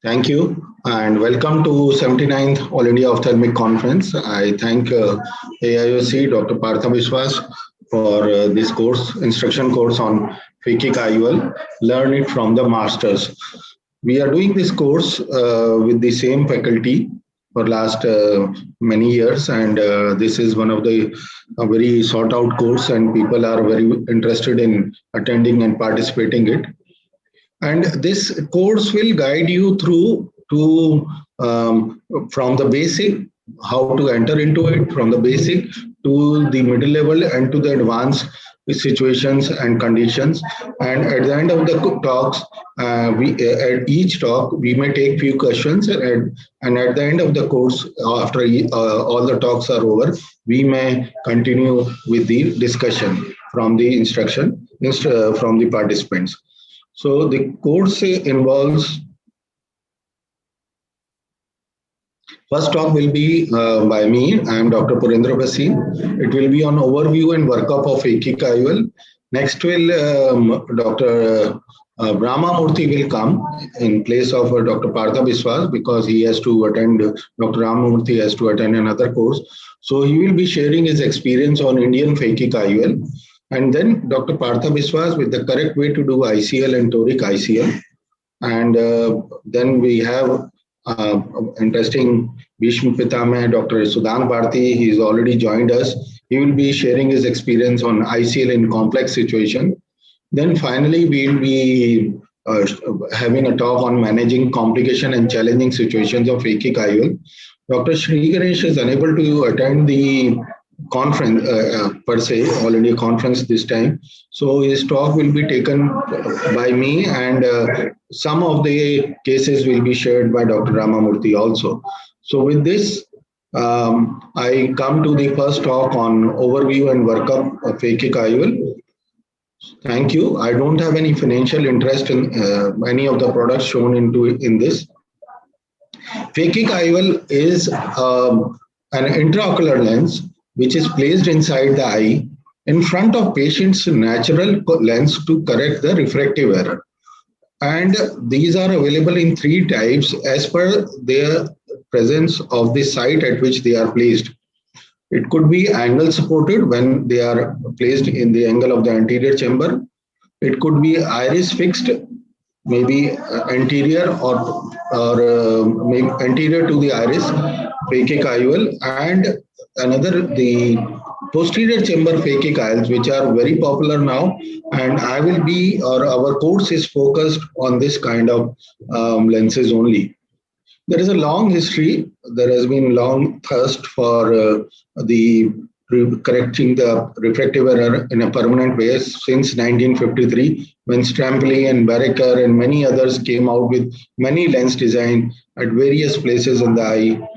Thank you and welcome to 79th All India Ophthalmic Conference. I thank AIOC Dr. Partha Biswas for this course, instruction course on Phakic IUL, Learn it from the masters. We are doing this course with the same faculty for last many years, and this is one of the very sought out course, and people are very interested in attending and participating it. And this course will guide you through to from the basic, how to enter into it, from the basic to the middle level and to the advanced situations and conditions. And at the end of the talks, we at each talk we may take few questions, and at the end of the course, after all the talks are over, we may continue with the discussion from the instruction from the participants. So the course involves, first talk will be by me. I am Dr. Purendra Bhasin. It will be on overview and workup of Phakic IUL. Next will Dr. Brahma Murthy will come in place of Dr. Partha Biswas because he has to attend, Dr. Ram Murthy has to attend another course. So he will be sharing his experience on Indian Phakic IUL. And then Dr. Partha Biswas with the correct way to do ICL and toric ICL. And then we have interesting Bhishma Pitame, Dr. Sudhan Bharti. He's already joined us. He will be sharing his experience on ICL in complex situation. Then finally, we'll be having a talk on managing complication and challenging situations of Phakic IUL. Dr. Sri Ganesh is unable to attend the conference per se, All India conference this time. So his talk will be taken by me, and some of the cases will be shared by Dr. Ramamurthy also. So with this, I come to the first talk on overview and workup of Phakic IUL. Thank you. I don't have any financial interest in any of the products shown in this. Phakic IUL is an intraocular lens which is placed inside the eye in front of patient's natural lens to correct the refractive error. And these are available in three types as per their presence of the site at which they are placed. It could be angle supported when they are placed in the angle of the anterior chamber. It could be iris fixed, maybe anterior or maybe anterior to the iris, Phakic IUL, and another the posterior chamber Phakic IULs, which are very popular now. And I will be, or our course is focused on this kind of lenses only. There is a long history. There has been long thirst for the correcting the refractive error in a permanent way since 1953, when Strampelli and Barreker and many others came out with many lens design at various places in the eye.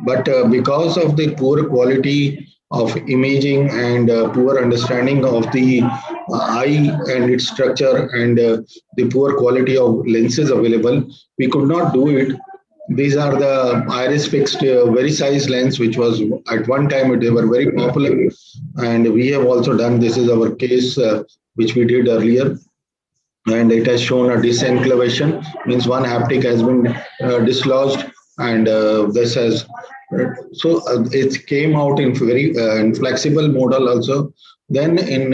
But because of the poor quality of imaging and poor understanding of the eye and its structure and the poor quality of lenses available, we could not do it. These are the iris fixed very size lens, which was at one time they were very popular, and we have also done. This is our case which we did earlier, and it has shown a disenclavation, means one haptic has been dislodged, and this has it came out in very inflexible model also. Then in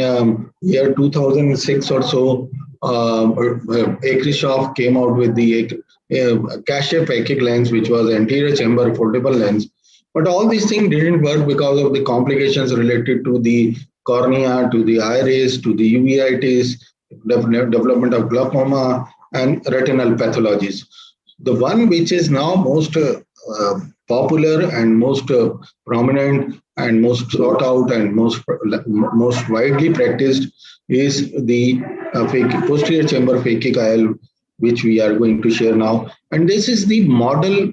year 2006 or so, Akrishov came out with the Cachet Phakic lens, which was anterior chamber foldable lens. But all these things didn't work because of the complications related to the cornea, to the iris, to the uveitis, development of glaucoma, and retinal pathologies. The one which is now most popular and most prominent and most sought out and most widely practiced is the posterior chamber Phakic IUL, which we are going to share now. And this is the model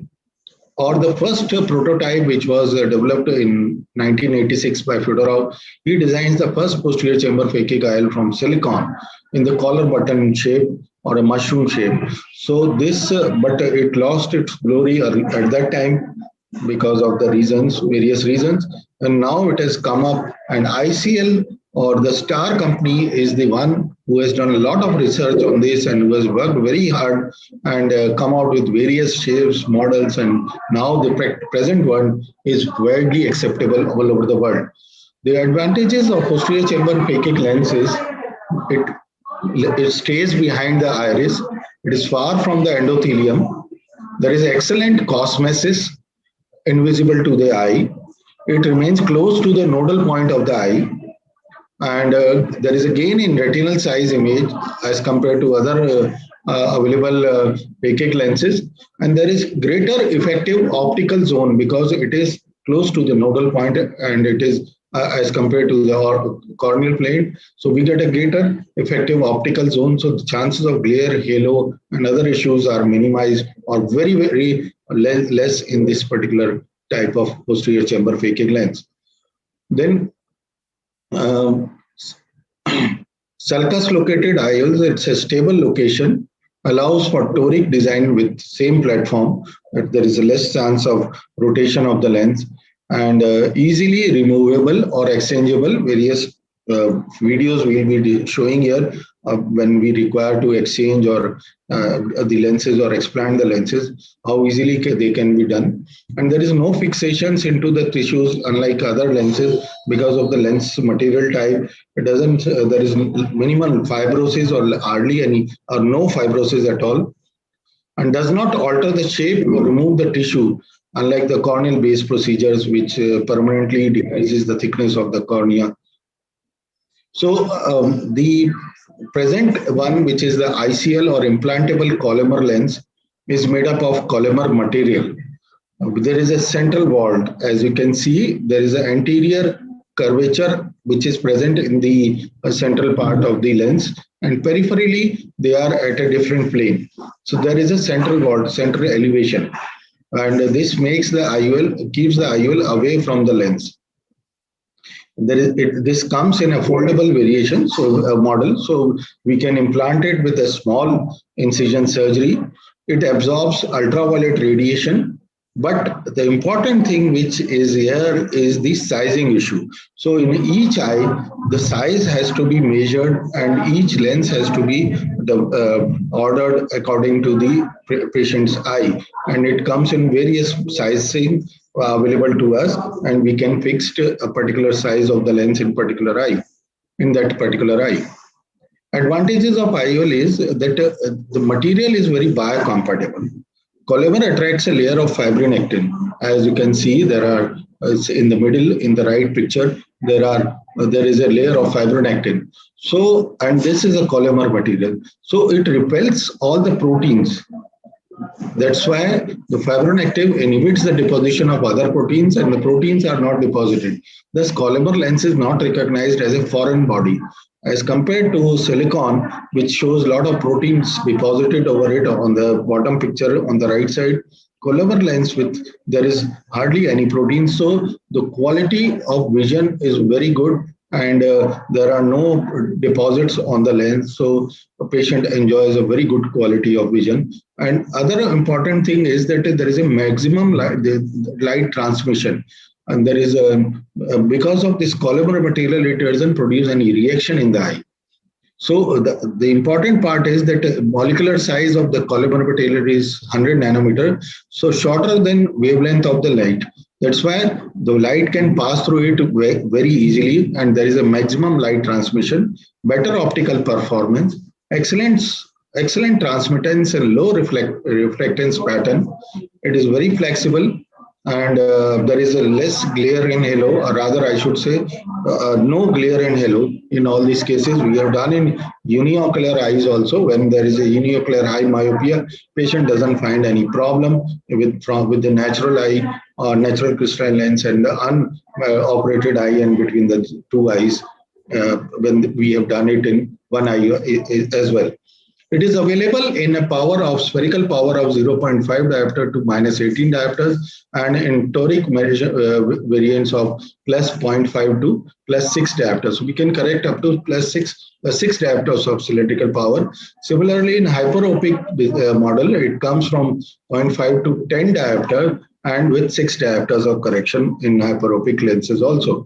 or the first prototype which was developed in 1986 by Fedorov. He designs the first posterior chamber Phakic IUL from silicon in the collar button shape or a mushroom shape. So this, but it lost its glory at that time because of the reasons, various reasons. And now it has come up, and ICL or the Star company is the one who has done a lot of research on this and who has worked very hard and come out with various shapes, models, and now the present one is widely acceptable all over the world. The advantages of posterior chamber phakic lens is it, it stays behind the iris, it is far from the endothelium, there is excellent cosmesis invisible to the eye, it remains close to the nodal point of the eye, and there is a gain in retinal size image as compared to other available phakic lenses, and there is greater effective optical zone because it is close to the nodal point and it is as compared to the corneal plane. So we get a greater effective optical zone. So the chances of glare, halo, and other issues are minimized or very less in this particular type of posterior chamber phakic lens. Then sulcus located IOLs, it's a stable location, allows for toric design with same platform, that there is a less chance of rotation of the lens, and easily removable or exchangeable. Various videos we will be showing here when we require to exchange or the lenses or expand the lenses, how easily they can be done. And there is no fixations into the tissues unlike other lenses because of the lens material type. It doesn't, there is minimal fibrosis or hardly any or no fibrosis at all, and does not alter the shape or remove the tissue unlike the corneal based procedures which permanently decreases the thickness of the cornea. So the present one, which is the ICL or implantable Collamer lens, is made up of Collamer material. There is a central vault. As you can see, there is an anterior curvature which is present in the central part of the lens, and peripherally they are at a different plane. So there is a central vault, central elevation, and this makes the IOL, keeps the IOL away from the lens. This comes in a foldable variation, so a model, so we can implant it with a small incision surgery. It absorbs ultraviolet radiation, but the important thing which is here is the sizing issue. So in each eye, the size has to be measured and each lens has to be ordered according to the patient's eye, and it comes in various sizing available to us, and we can fix a particular size of the lens in particular eye, in that particular eye. Advantages of IOL is that the material is very biocompatible. Collamer attracts a layer of fibronectin. As you can see, there are in the middle, in the right picture, there is a layer of fibronectin. So, and this is a Collamer material. So it repels all the proteins. That's why the fibronectin inhibits the deposition of other proteins, and the proteins are not deposited. Thus, Collamer lens is not recognized as a foreign body. As compared to silicon, which shows a lot of proteins deposited over it on the bottom picture on the right side, Collamer lens with there is hardly any protein. So the quality of vision is very good, and there are no deposits on the lens. So the patient enjoys a very good quality of vision. And other important thing is that there is a maximum light transmission. And there is because of this Collamer material, it doesn't produce any reaction in the eye. So the important part is that molecular size of the Collamer material is 100 nanometer, so shorter than wavelength of the light. That's why the light can pass through it very easily, and there is a maximum light transmission, better optical performance, excellent transmittance and low reflectance pattern. It is very flexible, and there is a less glare in halo, or rather I should say no glare in halo in all these cases. We have done in uniocular eyes also. When there is a uniocular eye myopia, patient doesn't find any problem with the natural eye or natural crystalline lens and the unoperated eye and between the two eyes when we have done it in one eye as well. It is available in a power of spherical power of 0.5 diopter to -18 diopters, and in toric variants of +0.5 to +6 diopters. So we can correct up to +6 diopters of cylindrical power. Similarly, in hyperopic model, it comes from 0.5 to 10 diopter and with 6 diopters of correction in hyperopic lenses also.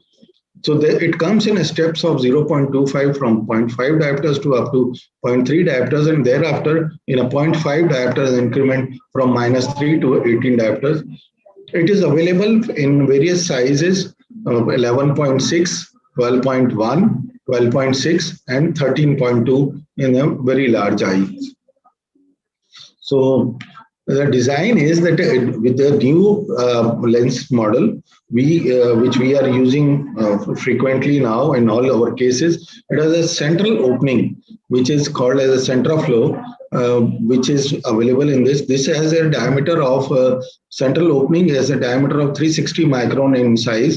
So it comes in steps of 0.25 from 0.5 diopters to up to 0.3 diopters, and thereafter in a 0.5 diopters increment from -3 to 18 diopters. It is available in various sizes of 11.6, 12.1, 12.6, and 13.2 in a very large eye. So the design is that with the new lens model, which we are using frequently now in all our cases, it has a central opening, which is called as a centroflow, which is available in this. This has a diameter of central opening has a diameter of 360 micron in size,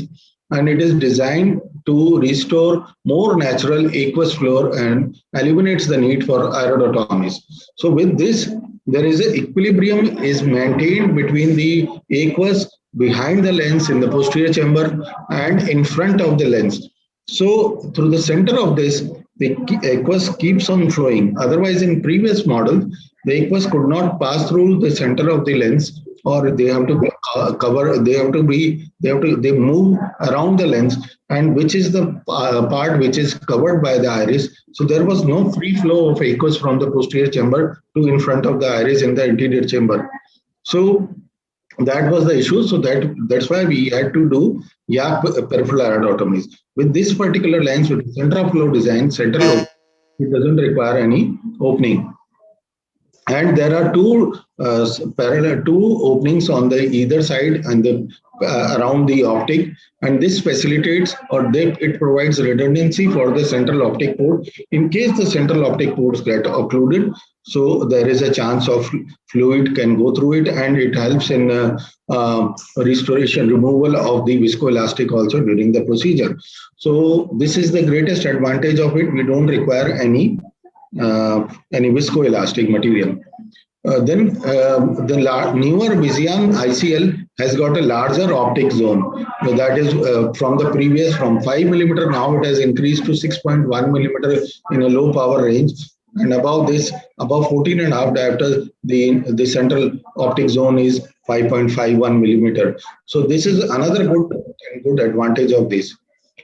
and it is designed to restore more natural aqueous flow and eliminates the need for iridotomies. So with this, there is an equilibrium is maintained between the aqueous behind the lens in the posterior chamber and in front of the lens. So through the center of this, the aqueous keeps on flowing. Otherwise, in previous models, the aqueous could not pass through the center of the lens, or they have to be they move around the lens, and which is the part which is covered by the iris. So there was no free flow of aqueous from the posterior chamber to in front of the iris in the anterior chamber. So that was the issue. So that's why we had to do YAG peripheral iridotomies. With this particular lens, with central flow design, central, it doesn't require any opening. And there are two openings on the either side and the around the optic, and this facilitates it provides redundancy for the central optic port in case the central optic ports get occluded. So there is a chance of fluid can go through it, and it helps in restoration, removal of the viscoelastic also during the procedure. So this is the greatest advantage of it. We don't require any viscoelastic material. Then the newer Vision ICL has got a larger optic zone. That is from the previous, from 5 millimeter, now it has increased to 6.1 millimeter in a low power range. And above this, above 14.5 diopters, the central optic zone is 5.51 millimeter. So this is another good advantage of this.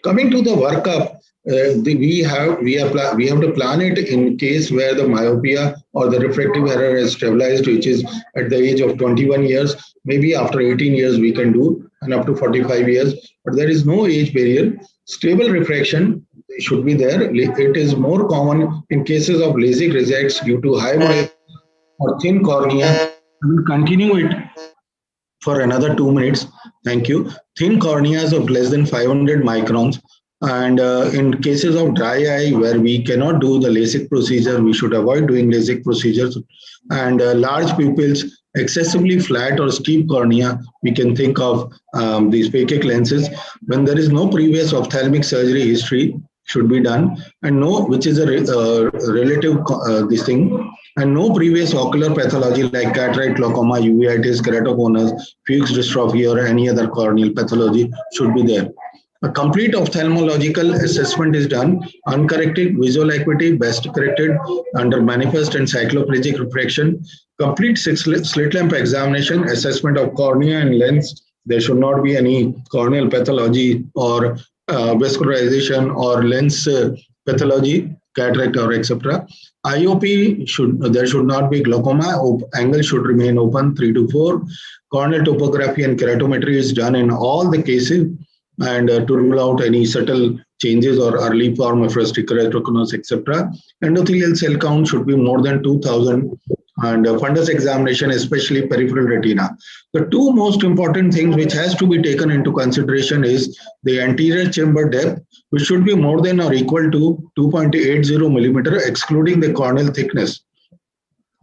Coming to the workup, we have to plan it in case where the myopia or the refractive error is stabilized, which is at the age of 21 years. Maybe after 18 years we can do, and up to 45 years. But there is no age barrier. Stable refraction should be there. It is more common in cases of LASIK rejects due to high myopia or thin cornea. I will continue it for another 2 minutes. Thank you. Thin corneas of less than 500 microns. And in cases of dry eye where we cannot do the LASIK procedure, we should avoid doing LASIK procedures. And large pupils, excessively flat or steep cornea, we can think of these phakic lenses. When there is no previous ophthalmic surgery history, should be done, and no, which is a relative this thing, and no previous ocular pathology like cataract, glaucoma, uveitis, keratoconus, Fuchs dystrophy, or any other corneal pathology should be there. A complete ophthalmological assessment is done, uncorrected visual acuity best corrected under manifest and cycloplegic refraction, complete slit lamp examination, assessment of cornea and lens. There should not be any corneal pathology or vascularization or lens pathology, cataract or etc. IOP there should not be glaucoma. Angle should remain open 3 to 4. Corneal topography and keratometry is done in all the cases, and to rule out any subtle changes or early form of rustic keratoconus, etc. Endothelial cell count should be more than 2,000, and fundus examination, especially peripheral retina. The two most important things which has to be taken into consideration is the anterior chamber depth, which should be more than or equal to 2.80 millimeter, excluding the corneal thickness.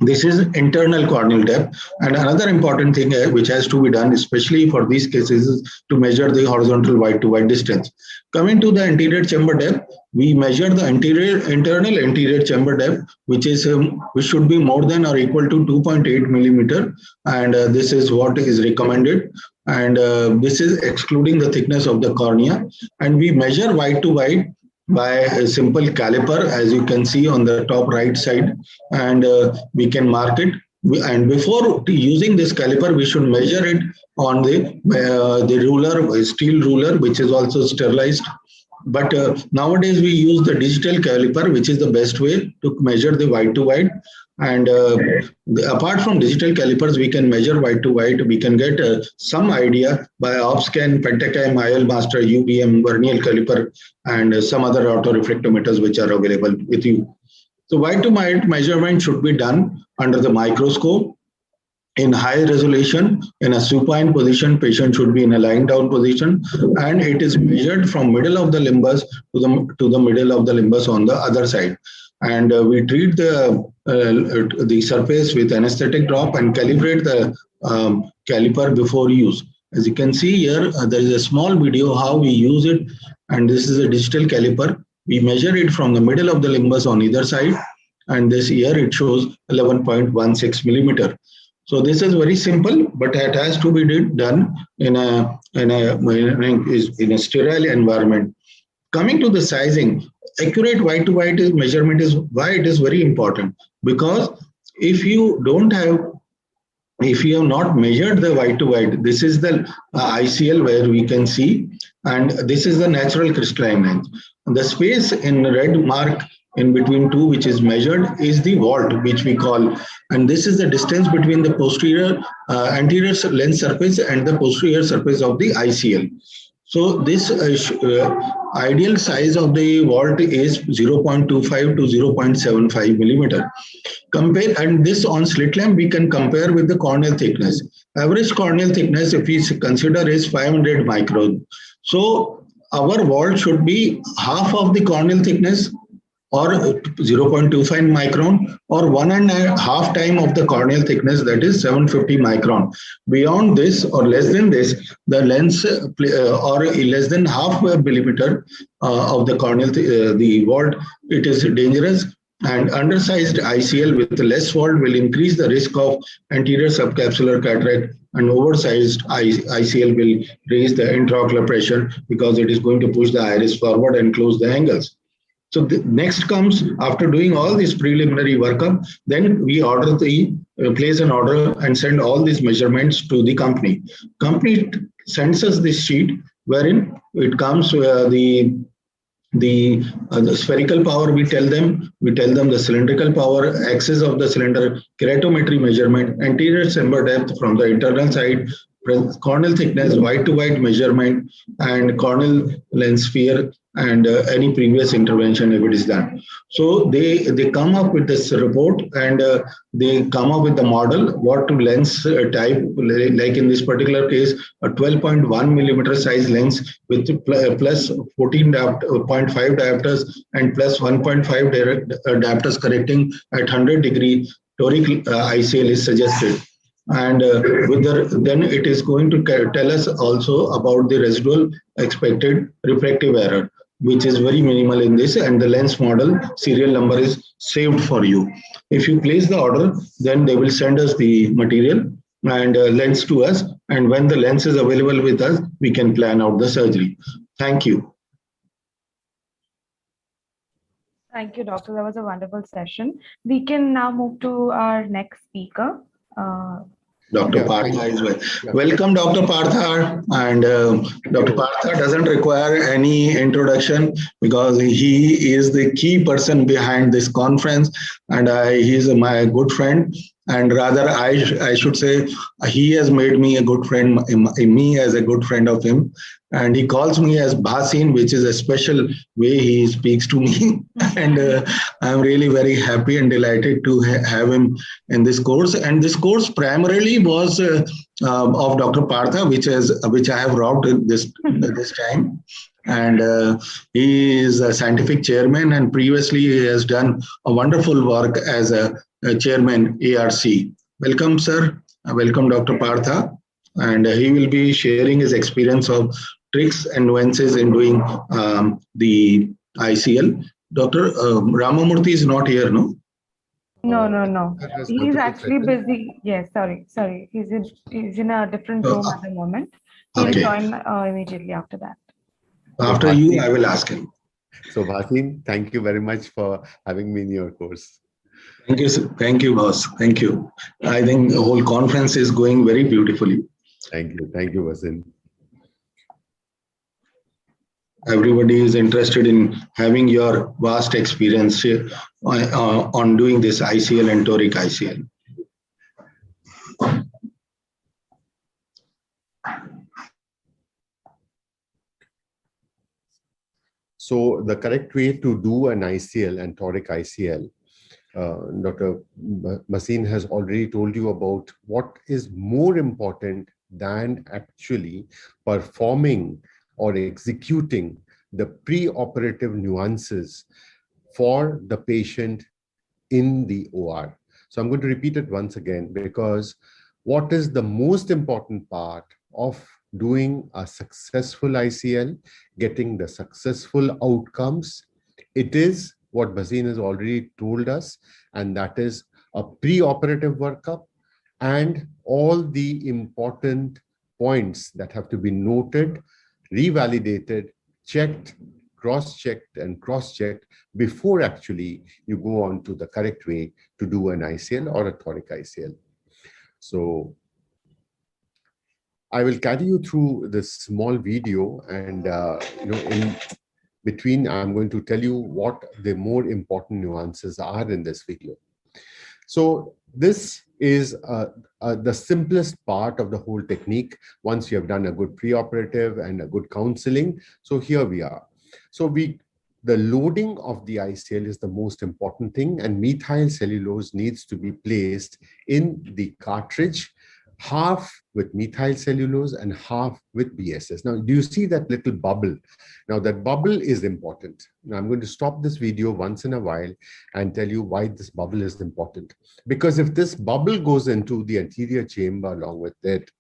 This is internal corneal depth. And another important thing which has to be done, especially for these cases, is to measure the horizontal white to white distance. Coming to the anterior chamber depth, we measure the internal anterior chamber depth, which should be more than or equal to 2.8 millimeter, and this is what is recommended. And this is excluding the thickness of the cornea. And we measure white to white by a simple caliper, as you can see on the top right side, and we can mark it. And before using this caliper, we should measure it on the ruler, a steel ruler, which is also sterilized. But nowadays we use the digital caliper, which is the best way to measure the white to white. And apart from digital calipers, we can measure white to white. We can get some idea by OpScan, Pentacam, IL Master, UBM, Vernier caliper, and some other auto reflectometers which are available with you. So white to white measurement should be done under the microscope in high resolution. In a supine position, patient should be in a lying down position, and it is measured from middle of the limbus to the middle of the limbus on the other side. And we treat the surface with anesthetic drop and calibrate the caliper before use. As you can see here, there is a small video how we use it, and this is a digital caliper. We measure it from the middle of the limbus on either side, and this here it shows 11.16 millimeter. So this is very simple, but it has to be done in a sterile environment. Coming to the sizing, accurate white to white measurement is why it is very important, because if you have not measured the white to white, this is the ICL where we can see, and this is the natural crystalline length. The space in red mark in between two, which is measured, is the vault, which we call, and this is the distance between the anterior lens surface and the posterior surface of the ICL. So this ideal size of the vault is 0.25 to 0.75 millimeter. And this on slit lamp we can compare with the corneal thickness. Average corneal thickness, if we consider, is 500 micron. So our vault should be half of the corneal thickness, or 0.25 micron, or 1.5 times of the corneal thickness, that is 750 micron. Beyond this or less than this, the lens or less than half a millimeter of the corneal, the vault, it is dangerous. And undersized ICL with less vault will increase the risk of anterior subcapsular cataract, and oversized ICL will raise the intraocular pressure because it is going to push the iris forward and close the angles. So next comes, after doing all this preliminary workup, then we place an order and send all these measurements to the company. Company sends us this sheet wherein it comes the spherical power. We tell them the cylindrical power, axis of the cylinder, keratometry measurement, anterior chamber depth from the internal side, corneal thickness, white to white measurement, and corneal lens sphere, and any previous intervention if it is done. So they come up with this report, and they come up with the model, what lens type, like in this particular case, a 12.1 millimeter size lens with plus 14.5 diopters and plus 1.5 diopters correcting at 100 degree toric ICL is suggested. And then it is going to tell us also about the residual expected refractive error, which is very minimal in this, and the lens model serial number is saved for you. If you place the order, then they will send us the material and lens to us, and when the lens is available with us, we can plan out the surgery. Thank you. Thank you, doctor. That was a wonderful session. We can now move to our next speaker. Dr. Partha is welcome, Dr. Partha. And Dr. Partha doesn't require any introduction because he is the key person behind this conference, and he is my good friend. And rather, I should say, he has made me a good friend, me as a good friend of him. And he calls me as Bhasin, which is a special way he speaks to me. And I'm really very happy and delighted to have him in this course. And this course primarily was of Dr. Partha, which I have robbed this time. And he is a scientific chairman, and previously he has done a wonderful work as a chairman ARC. Welcome, sir. Welcome, Dr. Partha. And he will be sharing his experience of tricks and nuances in doing the ICL. Dr. Ramamurthy is not here, no? No. He's actually busy. Yes, sorry. He's in a different room at the moment. He'll join immediately after that. After you, I will ask him. So Bhasin, thank you very much for having me in your course. Thank you, sir. Thank you, boss. Thank you. I think the whole conference is going very beautifully. Thank you, Bhasin. everybody is interested in having your vast experience on doing this ICL and toric ICL. So the correct way to do an ICL and toric ICL, Dr. Bhasin has already told you about what is more important than actually performing or executing the pre-operative nuances for the patient in the OR. So I'm going to repeat it once again, because what is the most important part of doing a successful ICL, getting the successful outcomes, it is what Bhasin has already told us, and that is a pre-operative workup and all the important points that have to be noted, revalidated, checked, cross-checked and cross-checked before actually you go on to the correct way to do an ICL or a toric ICL. So I will carry you through this small video, and in between, I'm going to tell you what the more important nuances are in this video. So this is the simplest part of the whole technique once you have done a good preoperative and a good counseling. So here we are. So the loading of the ICL is the most important thing, and methyl cellulose needs to be placed in the cartridge, half with methyl cellulose and half with BSS. Now, do you see that little bubble? Now, that bubble is important. Now, I'm going to stop this video once in a while and tell you why this bubble is important. Because if this bubble goes into the anterior chamber along with it,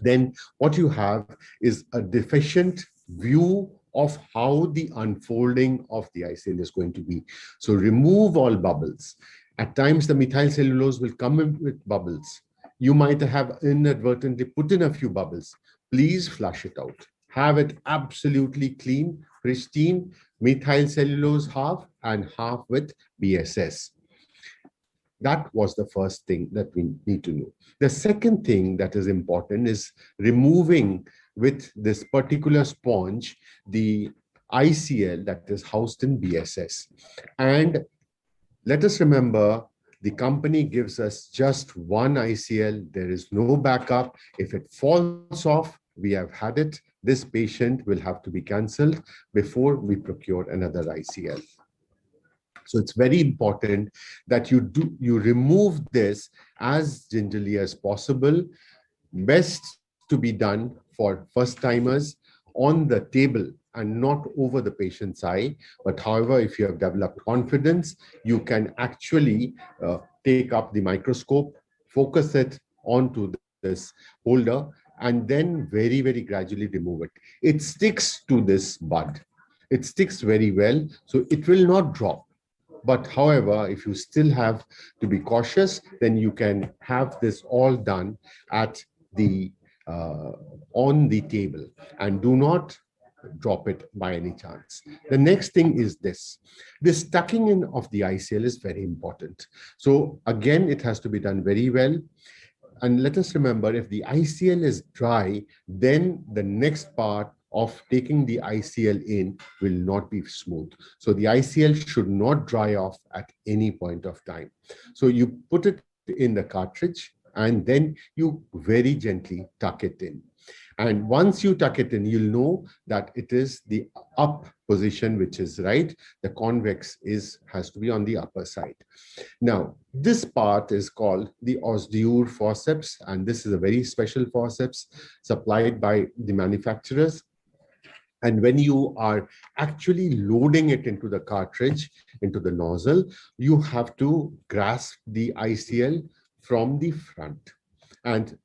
then what you have is a deficient view of how the unfolding of the ICL is going to be. So remove all bubbles. At times, the methyl cellulose will come in with bubbles. You might have inadvertently put in a few bubbles. Please flush it out. Have it absolutely clean, pristine, methyl cellulose half and half with BSS. That was the first thing that we need to know. The second thing that is important is removing with this particular sponge the ICL that is housed in BSS. And let us remember, the company gives us just one ICL. There is no backup. If it falls off, we have had it. This patient will have to be cancelled before we procure another ICL. So it's very important that you remove this as gingerly as possible. Best to be done for first-timers on the table and not over the patient's eye. But however, if you have developed confidence, you can actually take up the microscope, focus it onto this holder, and then very, very gradually remove it. It sticks to this bud. It sticks very well, so it will not drop. But however, if you still have to be cautious, then you can have this all done at the on the table, and do not drop it by any chance. The next thing is this. This tucking in of the ICL is very important. So again, it has to be done very well. And let us remember, if the ICL is dry, then the next part of taking the ICL in will not be smooth. So the ICL should not dry off at any point of time. So you put it in the cartridge and then you very gently tuck it in. And once you tuck it in, you'll know that it is the up position which is right. The convex has to be on the upper side. Now, this part is called the Osdiur forceps, and this is a very special forceps supplied by the manufacturers. And when you are actually loading it into the cartridge, into the nozzle, you have to grasp the ICL from the front. And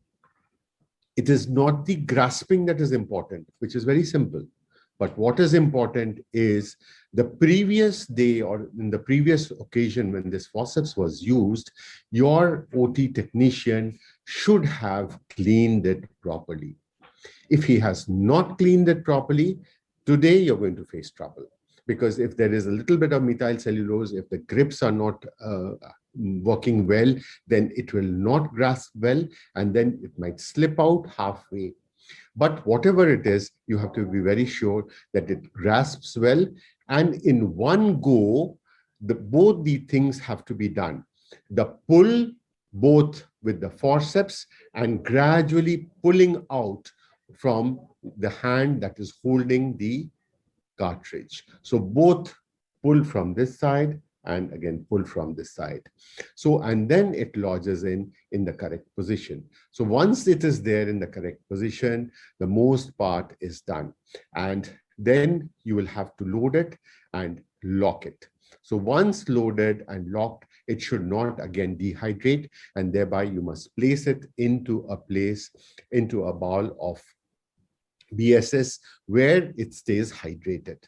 it is not the grasping that is important, which is very simple. But what is important is the previous day or in the previous occasion when this forceps was used, your OT technician should have cleaned it properly. If he has not cleaned it properly, today you're going to face trouble. Because if there is a little bit of methyl cellulose, if the grips are not working well, then it will not grasp well, and then it might slip out halfway. But whatever it is, you have to be very sure that it grasps well. And in one go, both the things have to be done. The pull, both with the forceps and gradually pulling out from the hand that is holding the cartridge. So both pull from this side and again pull from this side. So, and then it lodges in the correct position. So once it is there in the correct position, the most part is done. And then you will have to load it and lock it. So once loaded and locked, it should not again dehydrate, and thereby you must place it into a bowl of BSS where it stays hydrated.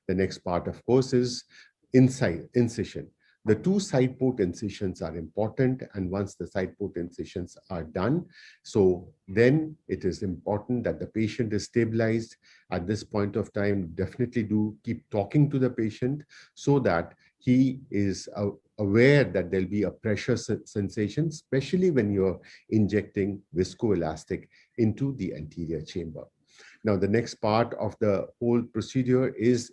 The next part, of course, is incision. The two side port incisions are important, and once the side port incisions are done, so then it is important that the patient is stabilized. At this point of time, definitely do keep talking to the patient so that he is aware that there'll be a pressure sensation, especially when you're injecting viscoelastic into the anterior chamber. Now, the next part of the whole procedure is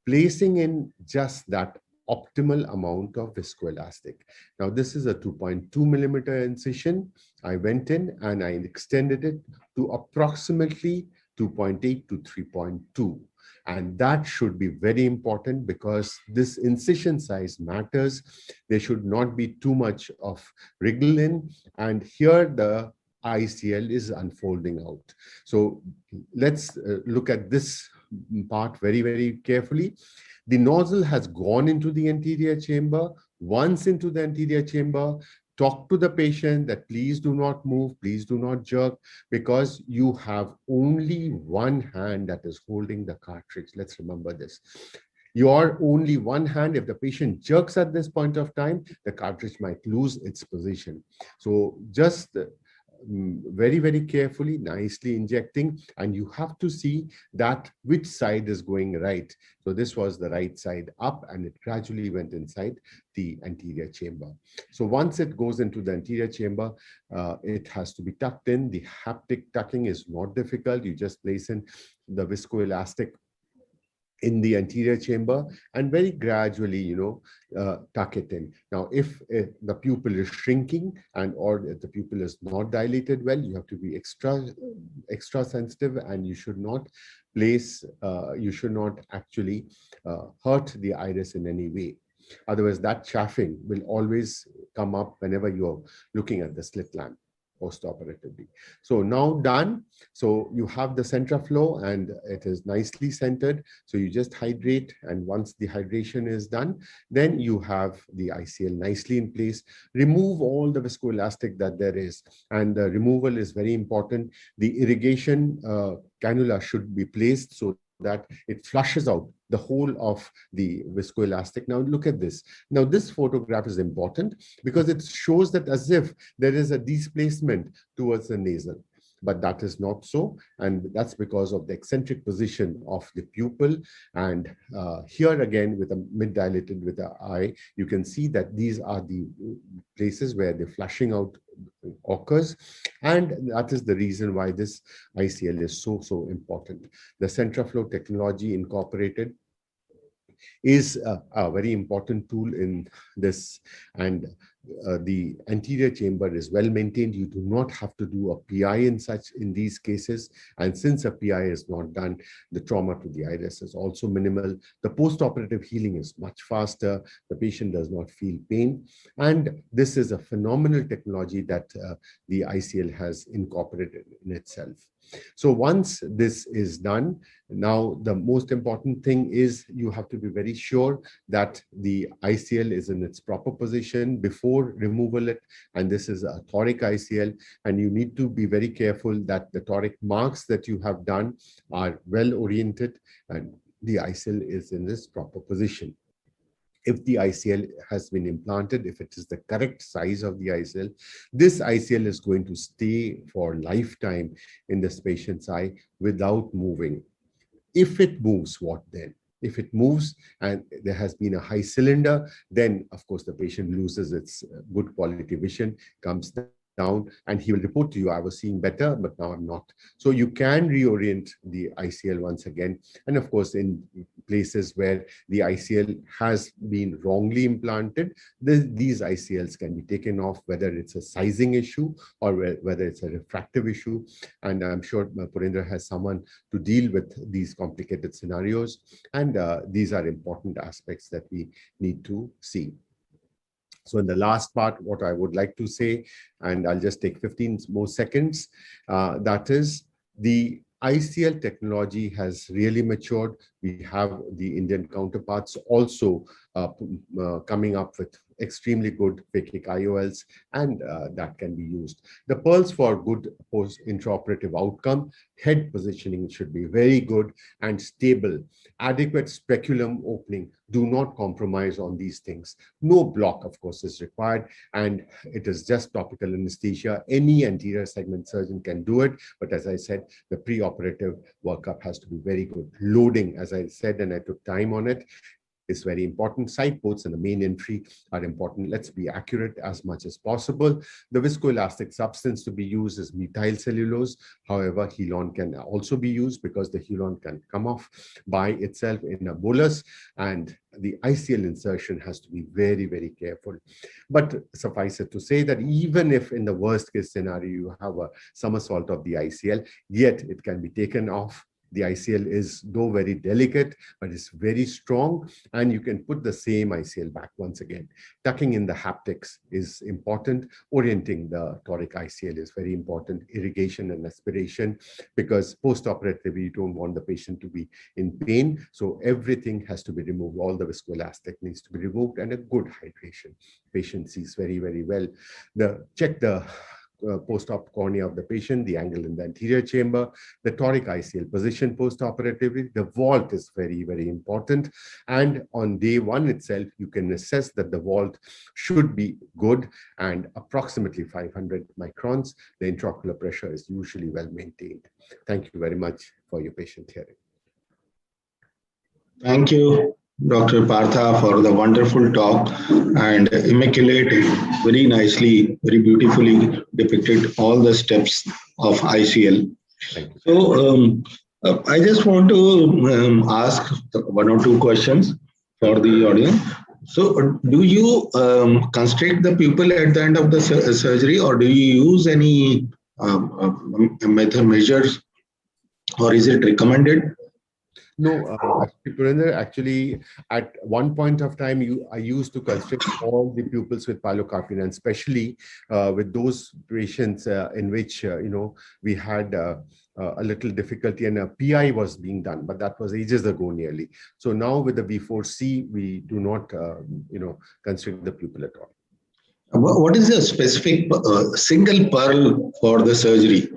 placing in just that optimal amount of viscoelastic. Now, this is a 2.2 millimeter incision. I went in and I extended it to approximately 2.8 to 3.2. And that should be very important because this incision size matters. There should not be too much of wriggle in. And here the ICL is unfolding out. So let's look at this part very, very carefully. The nozzle has gone into the anterior chamber. Once into the anterior chamber, talk to the patient that please do not move, please do not jerk, because you have only one hand that is holding the cartridge. Let's remember this. Your only one hand, if the patient jerks at this point of time, the cartridge might lose its position. So just very, very carefully, nicely injecting, and you have to see that which side is going right. So this was the right side up, and it gradually went inside the anterior chamber. So once it goes into the anterior chamber, it has to be tucked in. The haptic tucking is not difficult. You just place in the viscoelastic in the anterior chamber and very gradually, tuck it in. Now, if the pupil is shrinking and or if the pupil is not dilated well, you have to be extra sensitive, and you should not actually hurt the iris in any way. Otherwise, that chaffing will always come up whenever you're looking at the slit lamp post-operatively. So now done. So you have the CentraFlow and it is nicely centered. So you just hydrate, and once the hydration is done, then you have the ICL nicely in place. Remove all the viscoelastic that there is, and the removal is very important. The irrigation cannula should be placed so that it flushes out the whole of the viscoelastic. Now look at this. Now this photograph is important because it shows that as if there is a displacement towards the nasal, but that is not so, and that's because of the eccentric position of the pupil. And here again, with a mid-dilated with the eye, you can see that these are the places where the flushing out occurs, and that is the reason why this ICL is so important. The CentraFlow technology incorporated is a very important tool in this, and the anterior chamber is well maintained. You do not have to do a PI in these cases, and since a PI is not done, the trauma to the iris is also minimal. The post-operative healing is much faster. The patient does not feel pain, and this is a phenomenal technology that the ICL has incorporated in itself. So once this is done, now the most important thing is you have to be very sure that the ICL is in its proper position before removal it, and this is a toric ICL, and you need to be very careful that the toric marks that you have done are well oriented and the ICL is in this proper position. If the ICL has been implanted, if it is the correct size of the ICL, this ICL is going to stay for lifetime in this patient's eye without moving. If it moves, what then? If it moves and there has been a high cylinder, then of course the patient loses its good quality vision, comes down, and he will report to you, I was seeing better, but now I'm not. So you can reorient the ICL once again. And of course, in places where the ICL has been wrongly implanted, these ICLs can be taken off, whether it's a sizing issue or whether it's a refractive issue. And I'm sure Purendra has someone to deal with these complicated scenarios. And these are important aspects that we need to see. So in the last part, what I would like to say, and I'll just take 15 more seconds, that is the ICL technology has really matured. We have the Indian counterparts also coming up with extremely good phakic IOLs, and that can be used. The pearls for good post-intraoperative outcome: head positioning should be very good and stable. Adequate speculum opening. Do not compromise on these things. No block, of course, is required, and it is just topical anesthesia. Any anterior segment surgeon can do it, but as I said, the preoperative workup has to be very good. Loading, as I said, and I took time on it, is very important. Side ports and the main entry are important. Let's be accurate as much as possible. The viscoelastic substance to be used is methyl cellulose. However, Helon can also be used because the Helon can come off by itself in a bolus, and the ICL insertion has to be very, very careful. But suffice it to say that even if in the worst case scenario you have a somersault of the ICL, yet it can be taken off. The ICL is, though very delicate, but it's very strong, and you can put the same ICL back once again. Tucking in the haptics is important. Orienting the toric ICL is very important. Irrigation and aspiration, because post-operatively, you don't want the patient to be in pain. So everything has to be removed. All the viscoelastic needs to be removed, and a good hydration. Patient sees very, very well. Check the post-op cornea of the patient, the angle in the anterior chamber, the toric ICL position post-operatively. The vault is very, very important. And on day one itself, you can assess that the vault should be good and approximately 500 microns. The intraocular pressure is usually well maintained. Thank you very much for your patient hearing. Thank you, Dr. Partha, for the wonderful talk and immaculate, very nicely, very beautifully depicted all the steps of ICL. So I just want to ask one or two questions for the audience. So do you constrict the pupil at the end of the surgery, or do you use any measures, or is it recommended? No, Purendra, actually, at one point of time, I used to constrict all the pupils with pilocarpine, and especially with those patients in which, we had a little difficulty and a PI was being done, but that was ages ago nearly. So now with the V4C, we do not, constrict the pupil at all. What is the specific single pearl for the surgery?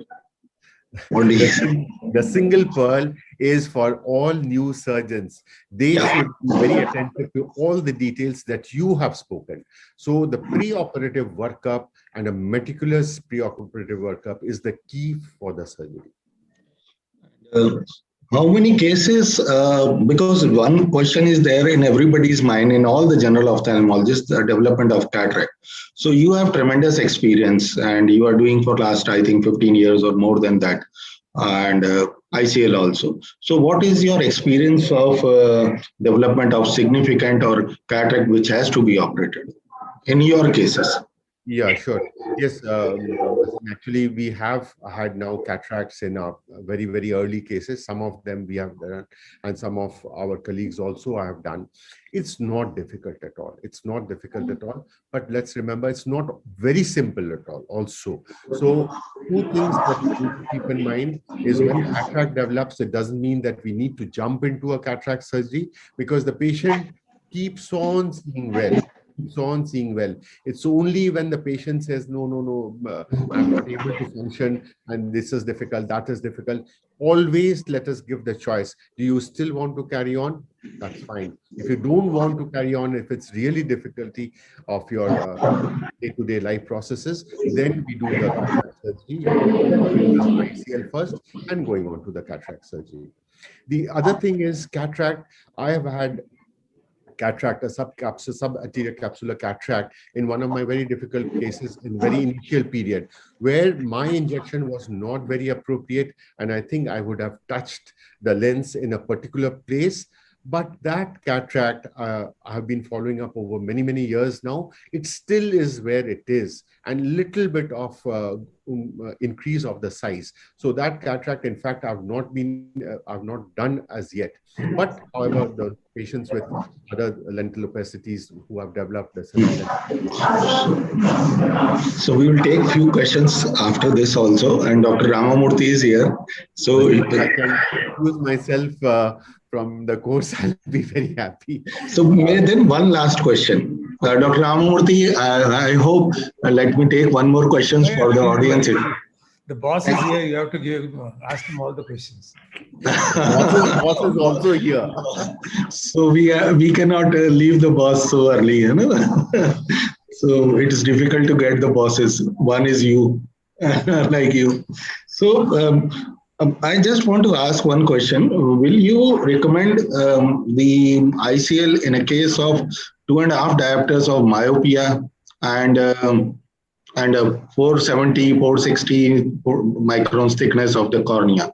The single pearl is for all new surgeons. They should be very attentive to all the details that you have spoken. So the preoperative workup and a meticulous preoperative workup is the key for the surgery. How many cases, because one question is there in everybody's mind, in all the general ophthalmologists, the development of cataract. So you have tremendous experience, and you are doing for last, I think, 15 years or more than that, and ICL also. So what is your experience of development of significant or cataract which has to be operated in your cases? Yeah, sure. Yes, actually, we have had now cataracts in our very, very early cases. Some of them we have done, and some of our colleagues also have done. It's not difficult at all. It's not difficult at all. But let's remember, it's not very simple at all also. So two things that we need to keep in mind is when cataract develops, it doesn't mean that we need to jump into a cataract surgery, because the patient keeps on seeing well. It's only when the patient says, no, I'm not able to function, and this is difficult, that is difficult. Always let us give the choice. Do you still want to carry on? That's fine. If you don't want to carry on, if it's really difficulty of your day-to-day life processes, then we do the cataract surgery, ICL first, and going on to the cataract surgery. The other thing is cataract. I have had cataract, a subanterior capsular cataract in one of my very difficult cases in very initial period, where my injection was not very appropriate, and I think I would have touched the lens in a particular place. But that cataract, I have been following up over many, many years now. It still is where it is, and little bit of increase of the size. So that cataract, in fact, I've not done as yet. But however, the patients with other lentil opacities who have developed this. So we will take few questions after this also, and Dr. Ramamurthy is here. So if I can use myself from the course, I'll be very happy. So then one last question. Dr. Ramamurthy, I hope, let me take one more questions for the audience. The boss is here, you have to ask him all the questions. boss is also here. So we cannot leave the boss so early, you know. So it is difficult to get the bosses. One is you, like you. So I just want to ask one question. Will you recommend the ICL in a case of 2.5 diopters of myopia and 470, 460 microns thickness of the cornea?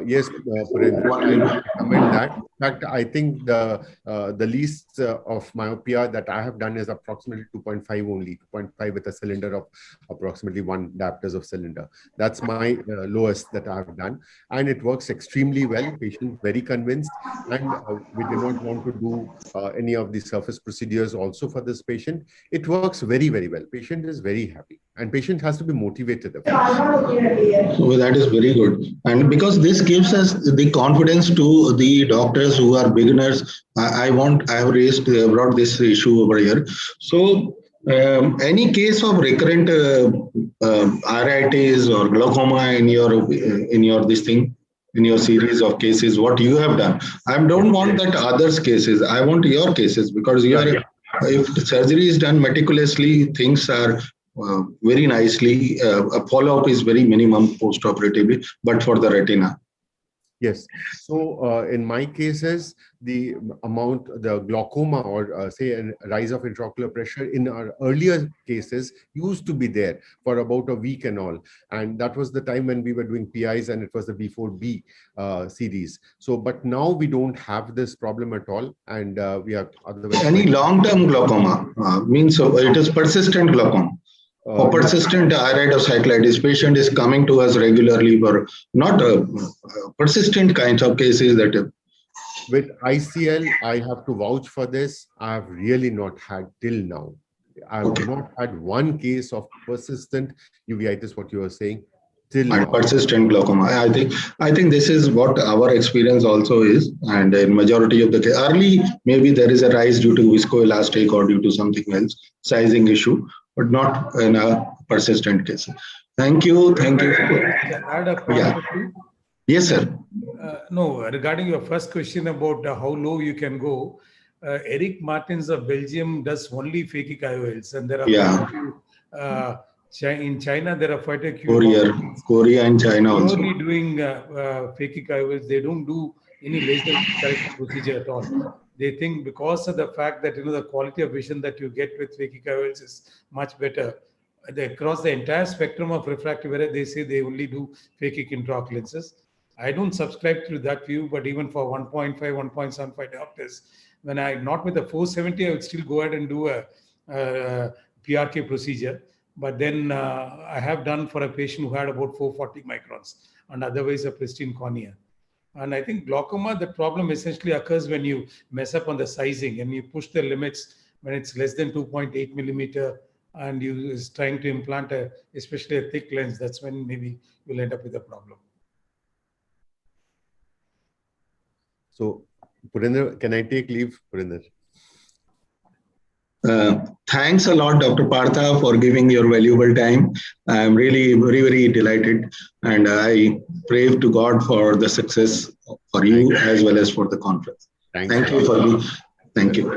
Yes, Purendra, I would recommend that. In fact, I think the least of myopia that I have done is approximately 2.5 only, 2.5 with a cylinder of approximately 1 diopters of cylinder. That's my lowest that I have done. And it works extremely well. Patient very convinced. And we do not want to do any of the surface procedures also for this patient. It works very, very well. Patient is very happy. And patient has to be motivated. So that is very good. And because this gives us the confidence to the doctors who are beginners. I have brought this issue over here. So any case of recurrent iritis or glaucoma in your series of cases, what you have done, I don't want that others' cases. I want your cases, because if the surgery is done meticulously, things are very nicely. A follow-up is very minimum post-operatively, but for the retina. Yes. So in my cases, the glaucoma or say a rise of intraocular pressure in our earlier cases used to be there for about a week and all. And that was the time when we were doing PIs and it was the B4B series. So, but now we don't have this problem at all. And we are otherwise. Any long-term glaucoma means it is persistent glaucoma. For persistent iridocyclitis, patient is coming to us regularly for not persistent kinds of cases that. With ICL, I have to vouch for this. I have really not had till now. I have not had one case of persistent uveitis, what you are saying, till now. Persistent glaucoma. I think this is what our experience also is. And in majority of the case, early, maybe there is a rise due to viscoelastic or due to something else, sizing issue, but not in a persistent case. Thank you. Thank you. Yes, sir. No, regarding your first question about how low you can go, Eric Martins of Belgium does only phakic IOLs, and there are in China there are quite a few. Korea and China also. Only doing phakic IOLs. They don't do any laser correction procedure at all. They think because of the fact that the quality of vision that you get with phakic IOLs is much better. Across the entire spectrum of refractive error, they say they only do phakic intraocular lenses. I don't subscribe to that view, but even for 1.5, 1.75 diopters, when not with a 470, I would still go ahead and do a PRK procedure. But then I have done for a patient who had about 440 microns and otherwise a pristine cornea. And I think glaucoma, the problem essentially occurs when you mess up on the sizing and you push the limits when it's less than 2.8 millimeter and you is trying to implant especially a thick lens. That's when maybe you'll end up with a problem. So, Purendra, can I take leave, Purendra? Thanks a lot, Dr. Partha, for giving your valuable time. I'm really very, very delighted. And I pray to God for the success for you as well as for the conference. Thank you for me. Thank you.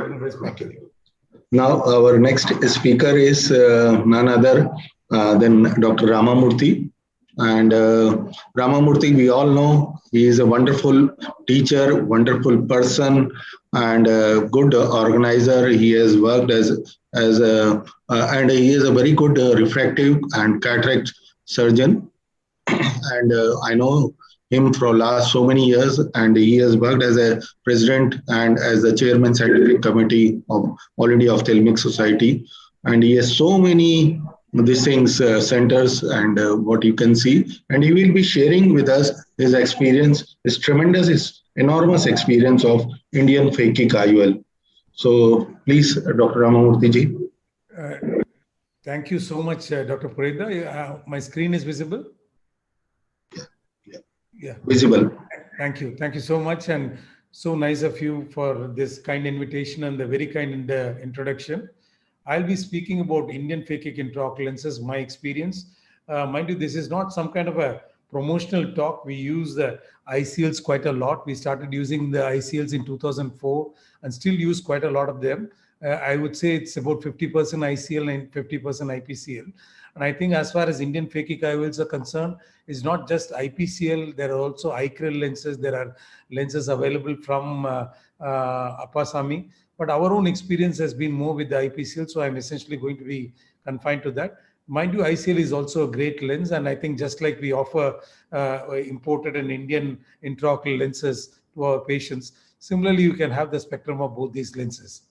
Now, our next speaker is none other than Dr. Ramamurthy. And Ramamurthy, we all know he is a wonderful teacher, wonderful person, and a good organizer. He has worked as a and he is a very good refractive and cataract surgeon. And I know him for last so many years, and he has worked as a president and as the chairman scientific committee of All India Ophthalmic Society, and he has so many these things centers and what you can see, and he will be sharing with us his experience, his tremendous, his enormous experience of Indian phakic IOL. So please, Dr. Ramamurthy ji. Thank you so much, Dr. Purendra. My screen is visible? Yeah. Visible. Thank you. Thank you so much. And so nice of you for this kind invitation and the very kind introduction. I'll be speaking about Indian phakic intraocular lenses, my experience. Mind you, this is not some kind of a promotional talk. We use the ICLs quite a lot. We started using the ICLs in 2004 and still use quite a lot of them. I would say it's about 50% ICL and 50% IPCL. And I think as far as Indian phakic IOLs are concerned, it's not just IPCL. There are also ICREL lenses. There are lenses available from Apasami. But our own experience has been more with the IPCL. So I'm essentially going to be confined to that. Mind you, ICL is also a great lens. And I think just like we offer imported and Indian intraocular lenses to our patients, similarly, you can have the spectrum of both these lenses.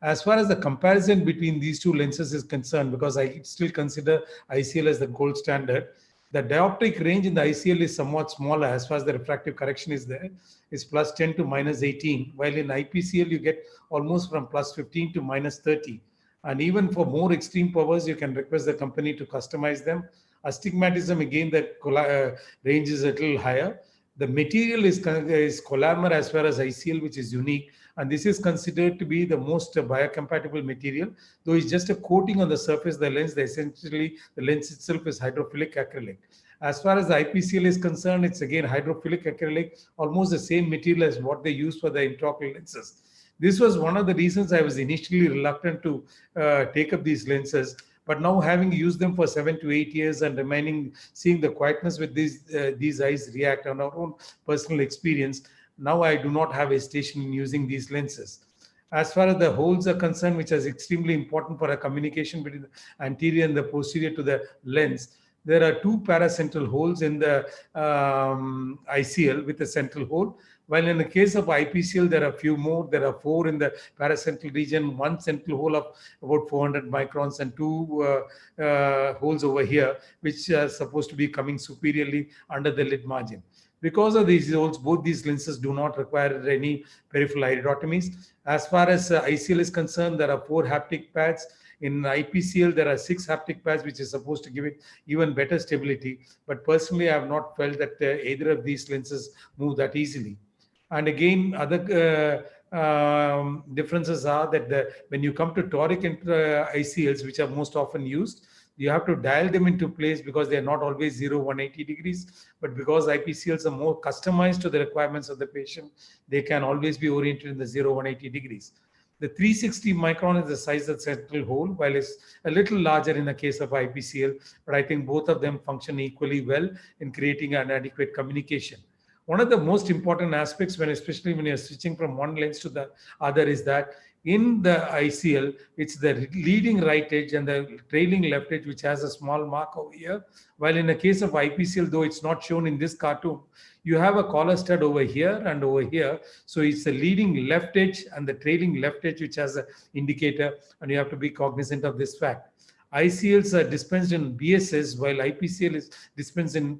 As far as the comparison between these two lenses is concerned, because I still consider ICL as the gold standard, the dioptric range in the ICL is somewhat smaller as far as the refractive correction is there. It's plus 10 to minus 18, while in IPCL you get almost from plus 15 to minus 30. And even for more extreme powers, you can request the company to customize them. Astigmatism, again, the range is a little higher. The material is Collamer as far as ICL, which is unique. And this is considered to be the most biocompatible material. Though it's just a coating on the surface of the lens, essentially the lens itself is hydrophilic acrylic. As far as the IPCL is concerned, it's again hydrophilic acrylic, almost the same material as what they use for the intraocular lenses. This was one of the reasons I was initially reluctant to take up these lenses. But now having used them for 7 to 8 years and seeing the quietness with these eyes react on our own personal experience, now I do not have hesitation in using these lenses. As far as the holes are concerned, which is extremely important for a communication between the anterior and the posterior to the lens, there are 2 paracentral holes in the ICL with a central hole. While in the case of IPCL, there are a few more. There are 4 in the paracentral region, 1 central hole of about 400 microns and 2 holes over here, which are supposed to be coming superiorly under the lid margin. Because of these holes, both these lenses do not require any peripheral iridotomies. As far as ICL is concerned, there are 4 haptic pads. In IPCL, there are 6 haptic pads, which is supposed to give it even better stability. But personally, I have not felt that either of these lenses move that easily. And again, other differences are that when you come to toric ICLs, which are most often used, you have to dial them into place because they are not always 0, 180 degrees. But because IPCLs are more customized to the requirements of the patient, they can always be oriented in the 0, 180 degrees. The 360 micron is the size of the central hole, while it's a little larger in the case of IPCL. But I think both of them function equally well in creating an adequate communication. One of the most important aspects, especially when you're switching from one lens to the other, is that in the ICL, it's the leading right edge and the trailing left edge, which has a small mark over here. While in the case of IPCL, though it's not shown in this cartoon, you have a collar stud over here and over here. So it's the leading left edge and the trailing left edge, which has an indicator, and you have to be cognizant of this fact. ICLs are dispensed in BSS, while IPCL is dispensed in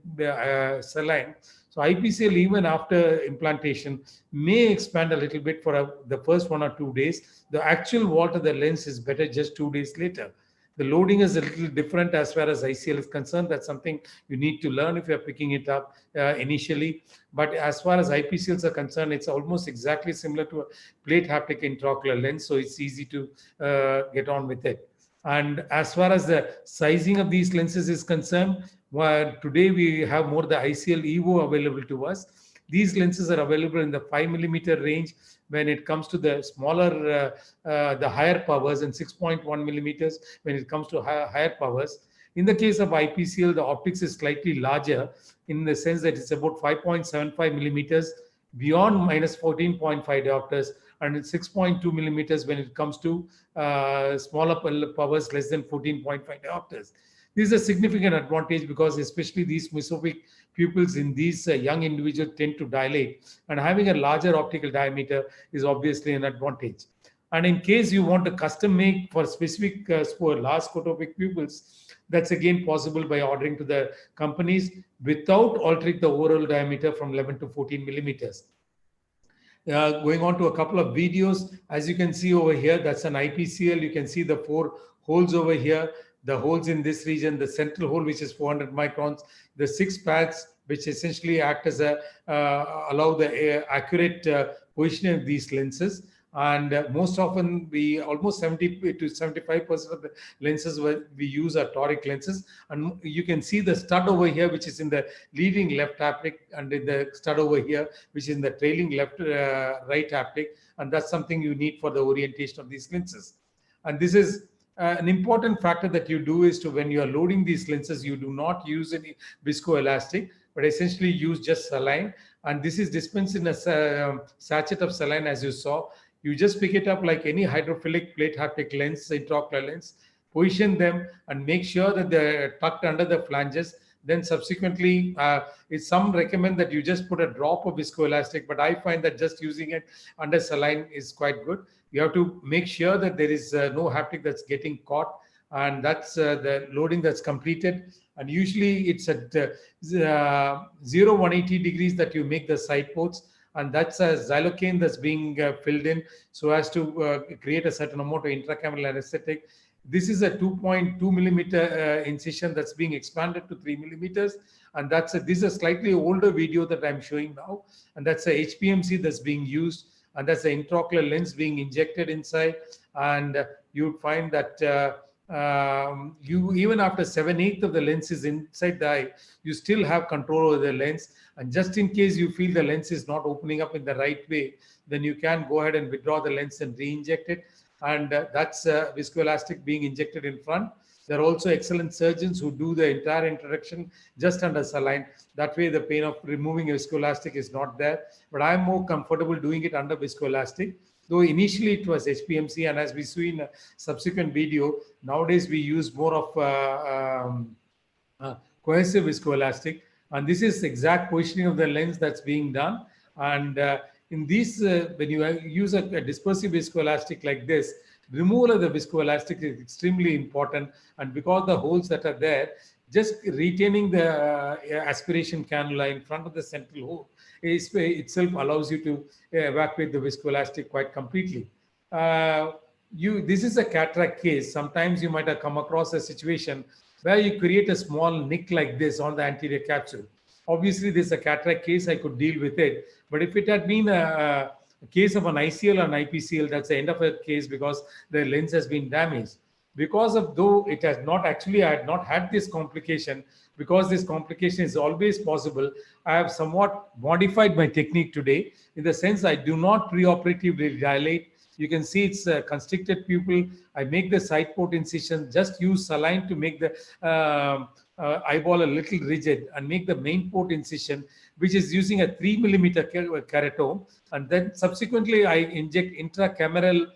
saline. So IPCL, even after implantation, may expand a little bit for the first 1 or 2 days. The actual vault of the lens is better just 2 days later. The loading is a little different as far as ICL is concerned. That's something you need to learn if you're picking it up initially. But as far as IPCLs are concerned, it's almost exactly similar to a plate haptic intraocular lens. So it's easy to get on with it. And as far as the sizing of these lenses is concerned, well, today we have more the ICL EVO available to us. These lenses are available in the 5mm range when it comes to the smaller, the higher powers, and 6.1 millimeters when it comes to higher powers. In the case of IPCL, the optics is slightly larger in the sense that it's about 5.75 millimeters beyond minus 14.5 diopters, and it's 6.2 millimeters when it comes to smaller powers less than 14.5 diopters. This is a significant advantage because especially these mesopic pupils in these young individuals tend to dilate, and having a larger optical diameter is obviously an advantage. And in case you want to custom make for specific large scotopic pupils, that's again possible by ordering to the companies without altering the overall diameter from 11 to 14 millimeters. Going on to a couple of videos, as you can see over here, that's an IPCL. You can see the 4 holes over here, the holes in this region, the central hole, which is 400 microns, the 6 pads, which essentially act as a allow the accurate positioning of these lenses. And most often, almost 70 to 75% of the lenses we use are toric lenses. And you can see the stud over here, which is in the leading left haptic, and in the stud over here, which is in the trailing right haptic. And that's something you need for the orientation of these lenses. And this is an important factor that you do is to, when you are loading these lenses, you do not use any viscoelastic, but essentially use just saline. And this is dispensed in a sachet of saline, as you saw. You just pick it up like any hydrophilic plate haptic lens, intraocular lens, position them and make sure that they're tucked under the flanges. Then subsequently, some recommend that you just put a drop of viscoelastic, but I find that just using it under saline is quite good. You have to make sure that there is no haptic that's getting caught, and that's the loading that's completed. And usually it's at 180 degrees that you make the side ports, and that's a xylocaine that's being filled in so as to create a certain amount of intracameral anesthetic. This is a 2.2 millimeter incision that's being expanded to 3 millimeters. And this is a slightly older video that I'm showing now. And that's a HPMC that's being used. And that's the intraocular lens being injected inside. And you find that you, even after 7/8 of the lens is inside the eye, you still have control over the lens. And just in case you feel the lens is not opening up in the right way, then you can go ahead and withdraw the lens and re-inject it. And that's viscoelastic being injected in front. There are also excellent surgeons who do the entire introduction just under saline. That way the pain of removing viscoelastic is not there. But I'm more comfortable doing it under viscoelastic. Though initially it was HPMC, and as we see in a subsequent video, nowadays we use more of cohesive viscoelastic. And this is exact positioning of the lens that's being done. And in these, when you use a dispersive viscoelastic like this, removal of the viscoelastic is extremely important. And because the holes that are there, just retaining the aspiration cannula in front of the central hole itself allows you to evacuate the viscoelastic quite completely. This is a cataract case. Sometimes you might have come across a situation where you create a small nick like this on the anterior capsule. Obviously, this is a cataract case, I could deal with it. But if it had been a case of an ICL or an IPCL, that's the end of a case because the lens has been damaged. Because of, though it has not actually, I had not had this complication, because this complication is always possible, I have somewhat modified my technique today in the sense I do not preoperatively dilate. You can see it's a constricted pupil. I make the side port incision, just use saline to make the eyeball a little rigid and make the main port incision, which is using a 3 millimeter keratome. And then subsequently, I inject intracameral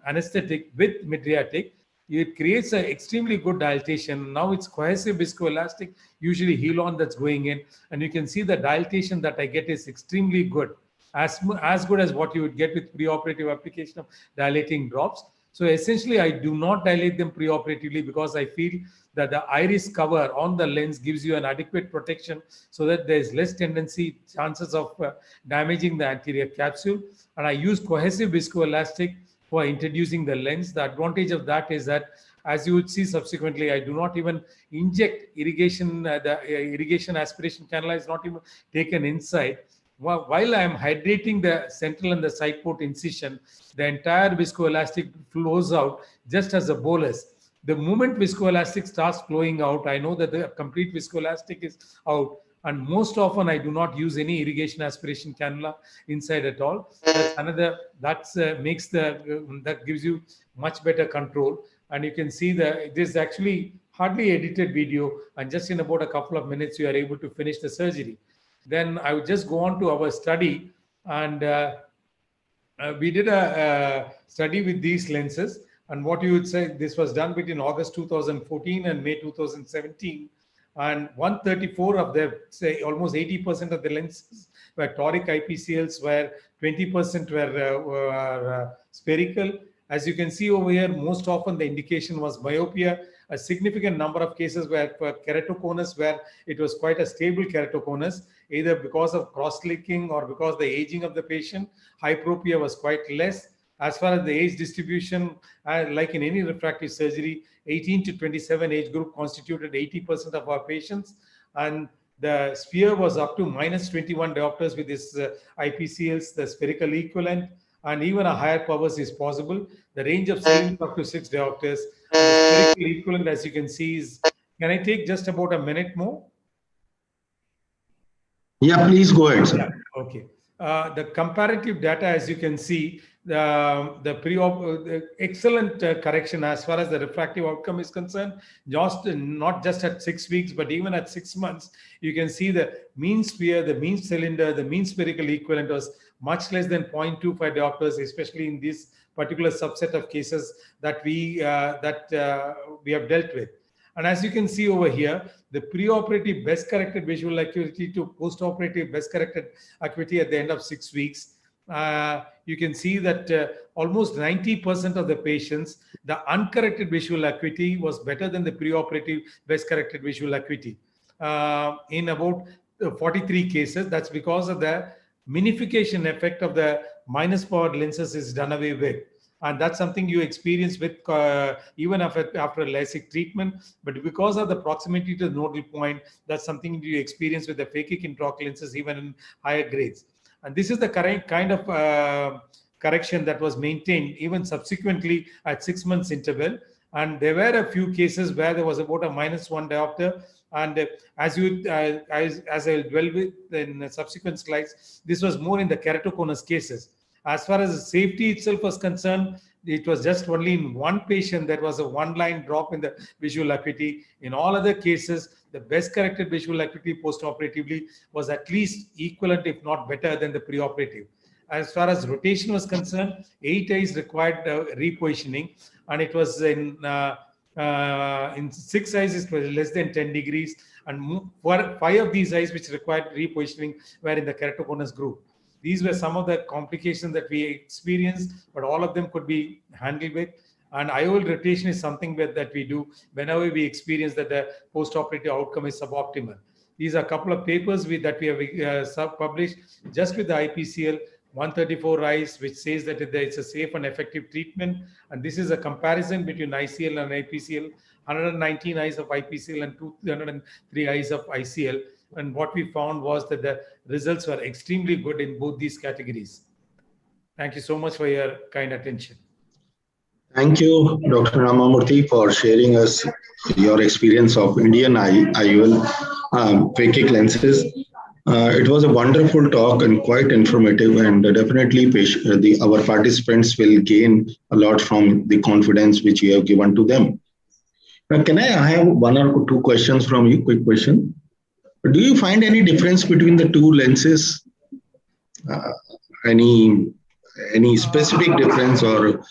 anesthetic with mydriatic. It creates an extremely good dilatation. Now it's cohesive viscoelastic, usually Helon that's going in. And you can see the dilatation that I get is extremely good. As good as what you would get with preoperative application of dilating drops. So essentially, I do not dilate them preoperatively because I feel that the iris cover on the lens gives you an adequate protection so that there is less chances of damaging the anterior capsule. And I use cohesive viscoelastic for introducing the lens. The advantage of that is that, as you would see subsequently, I do not even inject irrigation. The irrigation aspiration cannula is not even taken inside. While I am hydrating the central and the side port incision, the entire viscoelastic flows out just as a bolus. The moment viscoelastic starts flowing out, I know that the complete viscoelastic is out. And most often, I do not use any irrigation aspiration cannula inside at all. That's another, that gives you much better control. And you can see that it is actually hardly edited video, and just in about a couple of minutes, you are able to finish the surgery. Then I would just go on to our study, and we did a study with these lenses. And what you would say, this was done between August 2014 and May 2017. And 134 of them, say almost 80% of the lenses were toric IPCLs, where 20% were spherical. As you can see over here, most often the indication was myopia. A significant number of cases were keratoconus, where it was quite a stable keratoconus, either because of cross-linking or because the aging of the patient. Hyperopia was quite less. As far as the age distribution, like in any refractive surgery, 18 to 27 age group constituted 80% of our patients, and the sphere was up to minus 21 diopters with this IPCLs, the spherical equivalent, and even a higher powers is possible. The range of seeing up to 6 diopters. The spherical equivalent, as you can see, is. Can I take just about a minute more? Yeah, please go ahead, sir. Yeah, okay. The comparative data, as you can see, the excellent correction as far as the refractive outcome is concerned, not just at 6 weeks, but even at 6 months, you can see the mean sphere, the mean cylinder, the mean spherical equivalent was much less than 0.25 diopters, especially in this particular subset of cases that we have dealt with. And as you can see over here, the preoperative best corrected visual acuity to postoperative best corrected acuity at the end of 6 weeks, you can see that almost 90% of the patients, the uncorrected visual acuity was better than the preoperative best corrected visual acuity. In about 43 cases, that's because of the minification effect of the minus powered lenses is done away with. And that's something you experience with even after LASIK treatment. But because of the proximity to the nodal point, that's something you experience with the phakic intraocular lenses, even in higher grades. And this is the correct kind of correction that was maintained even subsequently at 6 months interval. And there were a few cases where there was about a -1 diopter. And as I'll dwell with in subsequent slides, this was more in the keratoconus cases. As far as the safety itself was concerned, it was just only in one patient there was a one-line drop in the visual acuity. In all other cases, the best corrected visual acuity postoperatively was at least equivalent, if not better, than the preoperative. As far as rotation was concerned, 8 eyes required repositioning, and it was in 6 eyes it was less than 10 degrees, and for 5 of these eyes which required repositioning were in the keratoconus group. These were some of the complications that we experienced, but all of them could be handled with. And IOL rotation is something that we do whenever we experience that the post-operative outcome is suboptimal. These are a couple of papers that we have published just with the IPCL 134 eyes, which says that it's a safe and effective treatment. And this is a comparison between ICL and IPCL, 119 eyes of IPCL and 203 eyes of ICL. And what we found was that the results were extremely good in both these categories. Thank you so much for your kind attention. Thank you, Dr. Ramamurthy, for sharing us your experience of Indian IOL phakic lenses. It was a wonderful talk and quite informative, and definitely our participants will gain a lot from the confidence which you have given to them. Now, I have 1 or 2 questions from you? Quick question. Do you find any difference between the 2 lenses? Any specific difference or?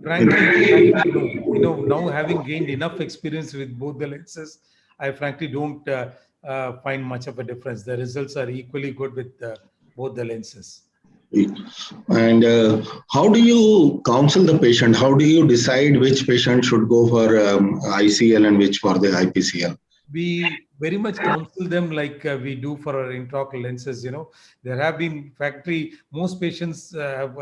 Frankly, now having gained enough experience with both the lenses, I frankly don't find much of a difference. The results are equally good with both the lenses. And how do you counsel the patient? How do you decide which patient should go for ICL and which for the IPCL? We very much counsel them like we do for our intraocular lenses. There have been most patients have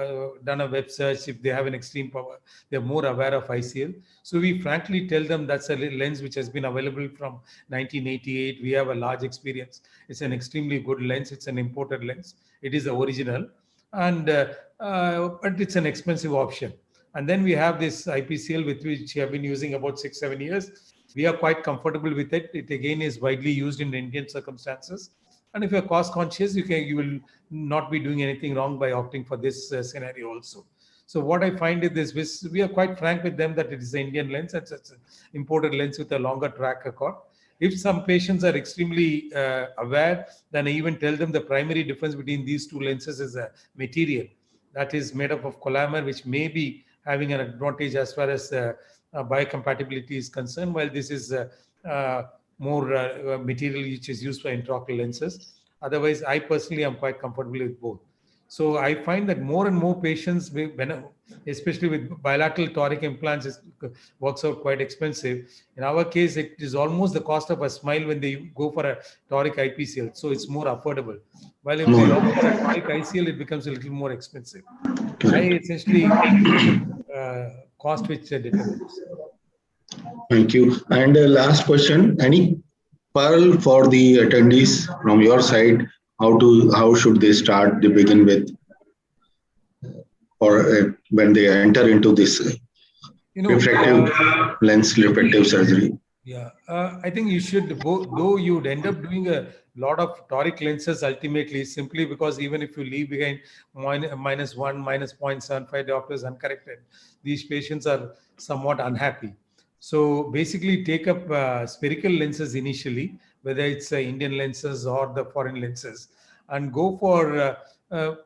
done a web search. If they have an extreme power, they're more aware of ICL. So we frankly tell them that's a lens which has been available from 1988. We have a large experience. It's an extremely good lens. It's an imported lens. It is the original, and but it's an expensive option. And then we have this IPCL with which we have been using about 6-7 years. We are quite comfortable with it. It again is widely used in Indian circumstances. And if you're cost conscious, you will not be doing anything wrong by opting for this scenario also. So what I find is this, we are quite frank with them that it is an Indian lens, it's an imported lens with a longer track record. If some patients are extremely aware, then I even tell them the primary difference between these two lenses is a material that is made up of polymer, which may be having an advantage as far as biocompatibility is concerned, while this is more material which is used for intraocular lenses. Otherwise, I personally am quite comfortable with both. So I find that more and more patients, especially with bilateral toric implants, it works out quite expensive. In our case, it is almost the cost of a smile when they go for a toric IPCL. So it's more affordable. While if they opt for a toric ICL, it becomes a little more expensive. I essentially cost which determines. Thank you. And last question, any pearl for the attendees from your side? How should they start to begin with, or when they enter into this refractive lens refractive surgery? Yeah, I think you should, though you'd end up doing a lot of toric lenses ultimately, simply because even if you leave behind -1, -0.75 diopters uncorrected, these patients are somewhat unhappy. So basically take up spherical lenses initially, whether it's Indian lenses or the foreign lenses, and go for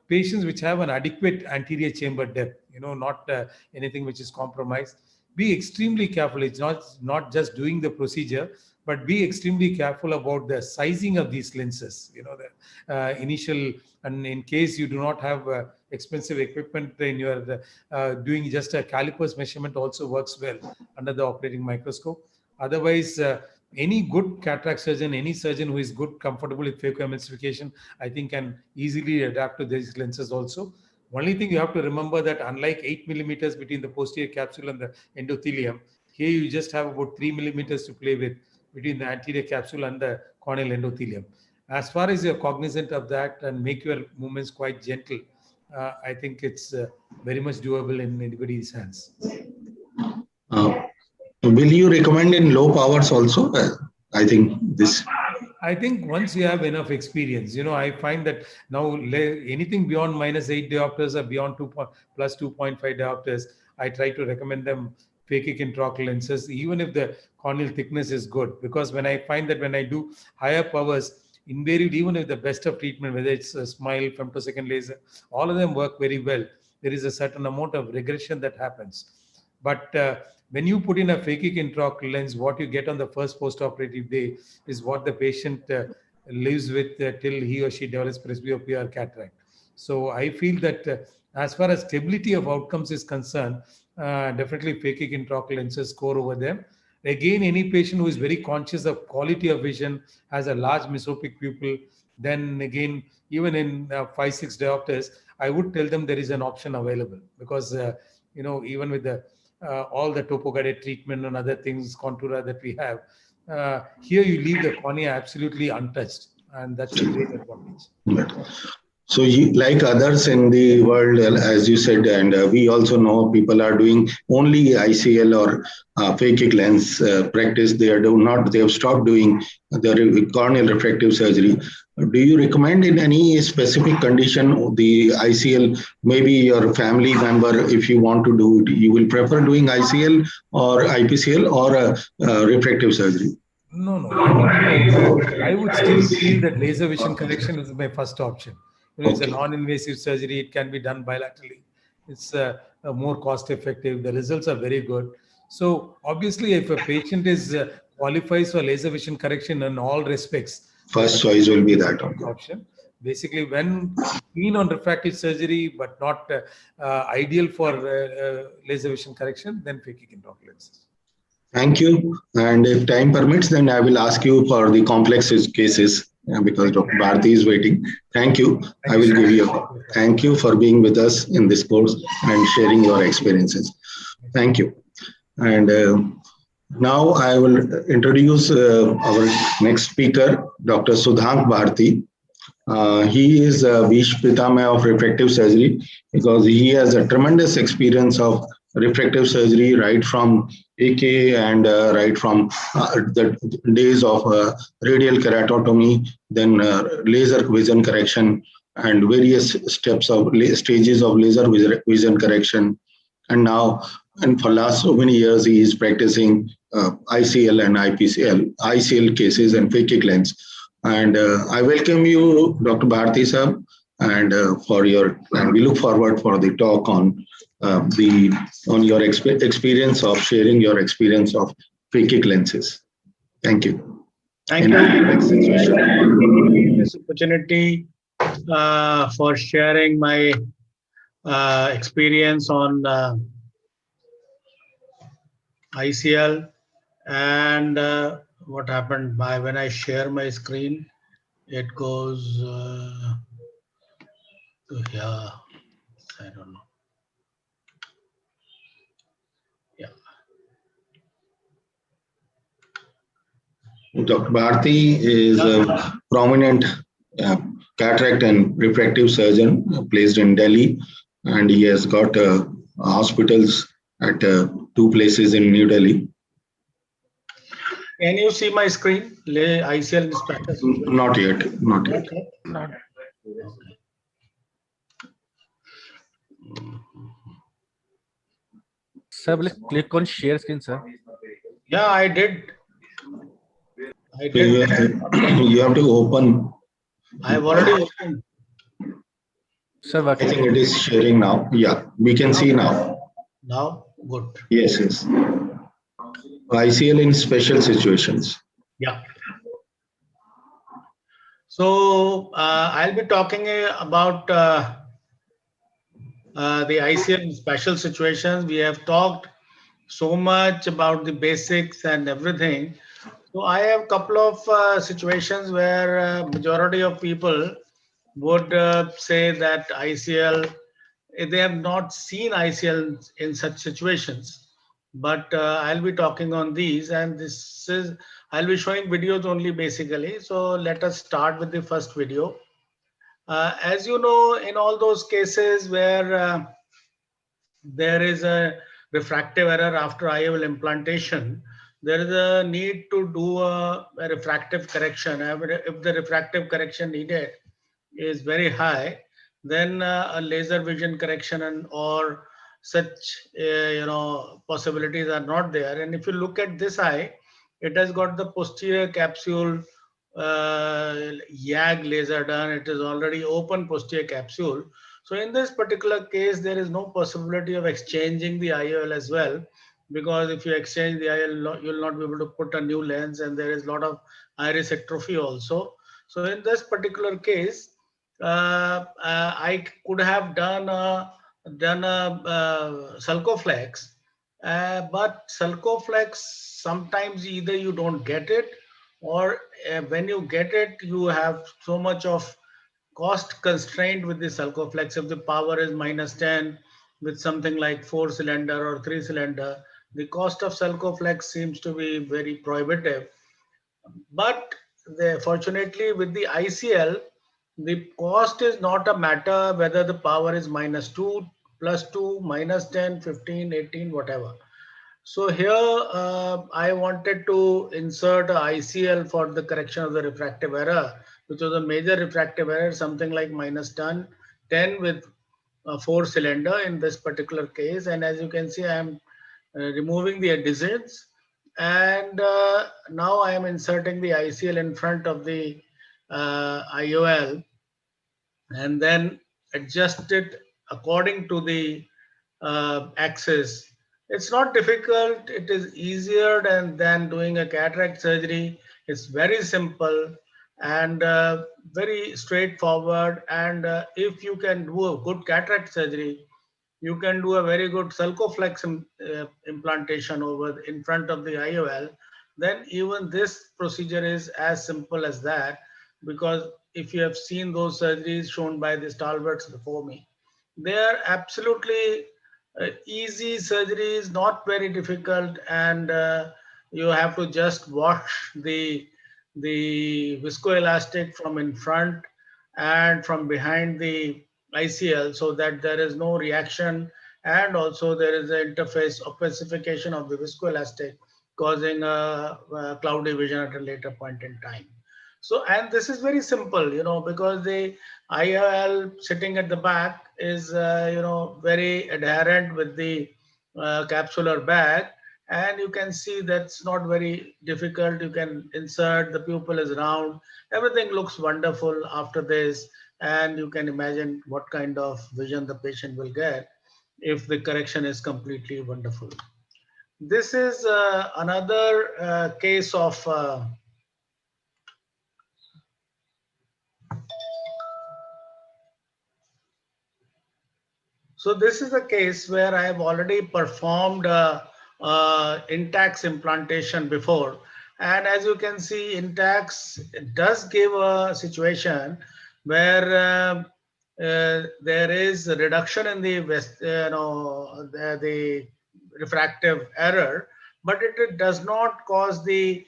patients which have an adequate anterior chamber depth, not anything which is compromised. Be extremely careful. It's not just doing the procedure, but be extremely careful about the sizing of these lenses. The initial, and in case you do not have expensive equipment in your doing just a calipers measurement also works well under the operating microscope. Otherwise, any good cataract surgeon, any surgeon who is good, comfortable with phacoemulsification, I think can easily adapt to these lenses also. Only thing you have to remember that unlike 8 millimeters between the posterior capsule and the endothelium, here you just have about 3 millimeters to play with between the anterior capsule and the corneal endothelium. As far as you're cognizant of that and make your movements quite gentle, I think it's very much doable in anybody's hands. Will you recommend in low powers also? I think this. I think once you have enough experience, I find that now anything beyond -8 diopters or beyond plus 2.5 diopters, I try to recommend them phakic intraocular lenses, even if the corneal thickness is good. Because when I find that when I do higher powers, invariably, even if the best of treatment, whether it's a SMILE, femtosecond laser, all of them work very well. There is a certain amount of regression that happens. But when you put in a phakic intraocular lens, what you get on the first postoperative day is what the patient lives with till he or she develops presbyopia or cataract. So I feel that as far as stability of outcomes is concerned, definitely phakic intraocular lenses score over them. Again, any patient who is very conscious of quality of vision, has a large mesopic pupil, then again, even in 5-6 diopters, I would tell them there is an option available, because even with the all the topo-guided treatment and other things, Contura that we have, here you leave the cornea absolutely untouched, and that's a great advantage. So like others in the world, as you said, and we also know people are doing only ICL or phakic lens practice. They have stopped doing the corneal refractive surgery. Do you recommend in any specific condition the ICL? Maybe your family member, if you want to do it, you will prefer doing ICL or IPCL or refractive surgery? No. I would still feel that laser vision correction is my first option. It's a non-invasive surgery. It can be done bilaterally. It's more cost-effective. The results are very good. So obviously, if a patient qualifies for laser vision correction in all respects, first choice will be that option. Basically, when keen on refractive surgery but not ideal for laser vision correction, then phakic intraocular lenses. Thank you. And if time permits, then I will ask you for the complex cases, because Dr. Bharti is waiting. Thank you. I will give you a call. Thank you for being with us in this course and sharing your experiences. Thank you. And now I will introduce our next speaker, Dr. Sudhank Bharti. He is a Vish Pitama of refractive surgery, because he has a tremendous experience of refractive surgery right from AK and right from the days of radial keratotomy, then laser vision correction, and various steps of stages of laser vision correction. And now, and for last so many years, he is practicing ICL and IPCL, ICL cases and phakic lens. And I welcome you, Dr. Bharti sir, and and we look forward for the talk on your experience of sharing your experience of phakic lenses. Thank you. Thank you for this opportunity for sharing my experience on ICL and what happened by when I share my screen, it goes to here. I don't know. Yeah. Dr. Bharti is a prominent cataract and refractive surgeon placed in Delhi, and he has got hospitals at 2 places in New Delhi. Can you see my screen? ICL in status? Not yet. Not yet. Not. Sir, please click on share screen, sir. Yeah, I did. You have to open. I have already opened. Sir, what? I think it is sharing now. Yeah, we can see now. Now, good. Yes, yes. ICL in special situations. Yeah. So I'll be talking about the ICL in special situations. We have talked so much about the basics and everything. So I have a couple of situations where majority of people would say that ICL, they have not seen ICL in such situations. But I'll be talking on these, and I'll be showing videos only basically. So let us start with the first video. As you know, in all those cases where there is a refractive error after IOL implantation, there is a need to do a refractive correction. If the refractive correction needed is very high, then a laser vision correction or such possibilities are not there. And if you look at this eye, it has got the posterior capsule YAG laser done. It is already open posterior capsule. So in this particular case, there is no possibility of exchanging the IOL as well, because if you exchange the IOL, you'll not be able to put a new lens, and there is a lot of iris atrophy also. So in this particular case, I could have done a Sulcoflex, but Sulcoflex sometimes either you don't get it, or when you get it, you have so much of cost constraint with the Sulcoflex. If the power is -10 with something like 4-cylinder or 3-cylinder, the cost of Sulcoflex seems to be very prohibitive. But fortunately with the ICL, the cost is not a matter whether the power is -2, +2, -10, 15, 18, whatever. So here I wanted to insert a ICL for the correction of the refractive error, which was a major refractive error, something like -10 with a 4-cylinder in this particular case. And as you can see, I am removing the adhesives, and now I am inserting the ICL in front of the IOL, and then adjust it according to the axis. It's not difficult. It is easier than doing a cataract surgery. It's very simple and very straightforward. And if you can do a good cataract surgery, you can do a very good Sulcoflex implantation in front of the IOL. Then even this procedure is as simple as that, because if you have seen those surgeries shown by the stalwarts before me, they are absolutely easy surgeries, not very difficult, and you have to just wash the viscoelastic from in front and from behind the ICL, so that there is no reaction, and also there is an interface opacification of the viscoelastic, causing a cloudy vision at a later point in time. So, and this is very simple, because the IOL sitting at the back is, very adherent with the capsular bag. And you can see that's not very difficult. You can insert, the pupil is round. Everything looks wonderful after this. And you can imagine what kind of vision the patient will get if the correction is completely wonderful. This is another case of so this is a case where I have already performed Intacs implantation before. And as you can see, Intacs does give a situation where there is a reduction in the the refractive error, but it does not cause the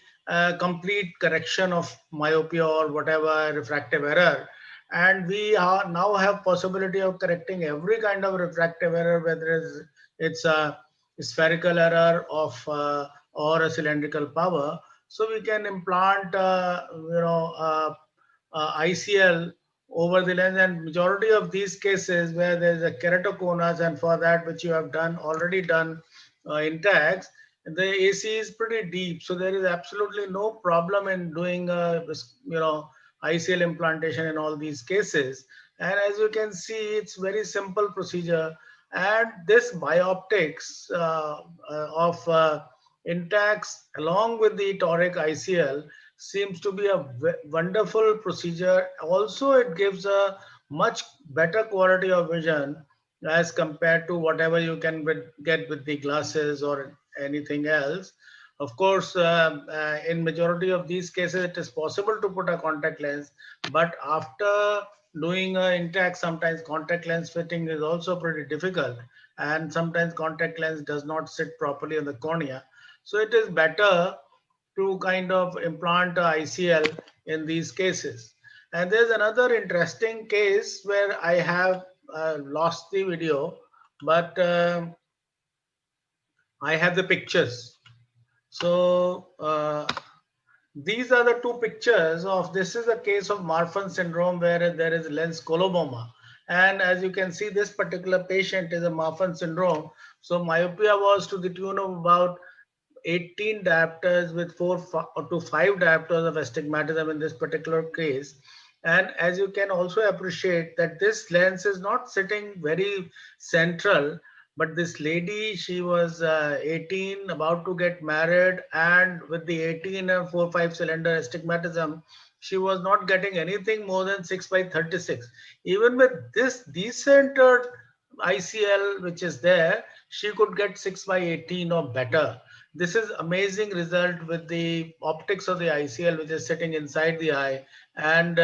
complete correction of myopia or whatever refractive error. And we now have possibility of correcting every kind of refractive error, whether it's a spherical error of or a cylindrical power. So we can implant ICL over the lens, and majority of these cases where there's a keratoconus, and for that which you have already done Intacs, the AC is pretty deep, so there is absolutely no problem in doing ICL implantation in all these cases. And as you can see, it's very simple procedure. And this bioptics of Intacs along with the toric ICL seems to be a wonderful procedure. Also, it gives a much better quality of vision as compared to whatever you can get with the glasses or anything else. Of course, in majority of these cases, it is possible to put a contact lens, but after doing an Intact, sometimes contact lens fitting is also pretty difficult, and sometimes contact lens does not sit properly on the cornea. So it is better to kind of implant ICL in these cases. And there's another interesting case where I have lost the video, but I have the pictures. So these are the two pictures of, this is a case of Marfan syndrome where there is lens coloboma. And as you can see, this particular patient is a Marfan syndrome. So myopia was to the tune of about 18 diopters with 4 to 5 diopters of astigmatism in this particular case. And as you can also appreciate that this lens is not sitting very central, but this lady, she was 18, about to get married, and with the 18 and 4-5 cylinder astigmatism, she was not getting anything more than 6/36. Even with this decentered ICL, which is there, she could get 6/18 or better. This is amazing result with the optics of the ICL, which is sitting inside the eye, and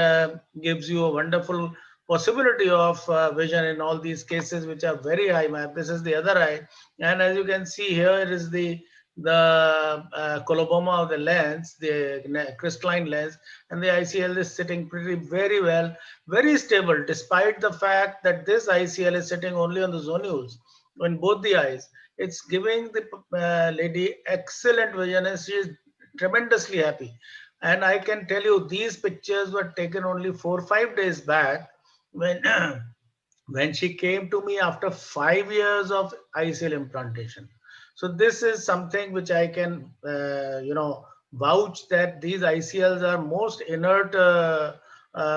gives you a wonderful possibility of vision in all these cases, which are very high map. This is the other eye, and as you can see here, it is the coloboma of the lens, the crystalline lens, and the ICL is sitting very well, very stable, despite the fact that this ICL is sitting only on the zonules in both the eyes. It's giving the lady excellent vision, and she is tremendously happy. And I can tell you, these pictures were taken only 4 or 5 days back, when she came to me after 5 years of ICL implantation. So this is something which I can, vouch that these ICLs are most inert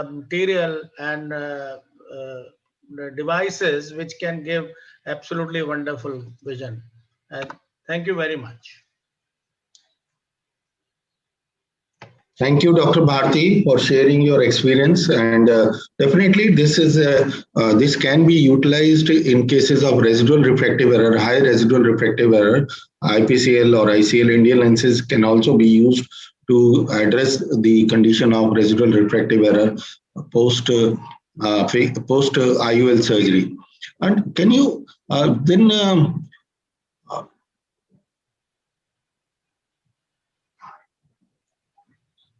material and devices which can give absolutely wonderful vision. And thank you very much. Thank you, Dr. Bharti, for sharing your experience. And definitely, this can be utilized in cases of residual refractive error, high residual refractive error. IPCL or ICL Indian lenses can also be used to address the condition of residual refractive error post IOL surgery. And can you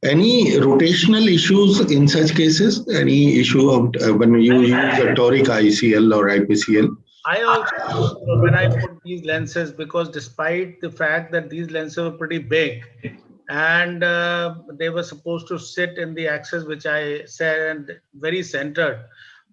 any rotational issues in such cases? Any issue of when you use a toric ICL or IPCL? I also, when I put these lenses, because despite the fact that these lenses are pretty big, and they were supposed to sit in the axis which I said, and very centered.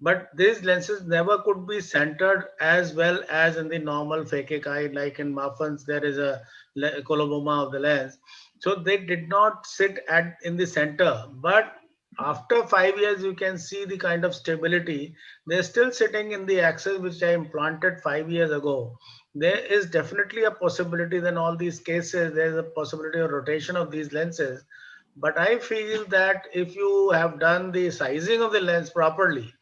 But these lenses never could be centered as well as in the normal phakic eye. Like in Marfan's, there is a coloboma of the lens. So they did not sit in the center. But after 5 years, you can see the kind of stability. They're still sitting in the axis which I implanted 5 years ago. There is definitely a possibility in all these cases, there's a possibility of rotation of these lenses. But I feel that if you have done the sizing of the lens properly,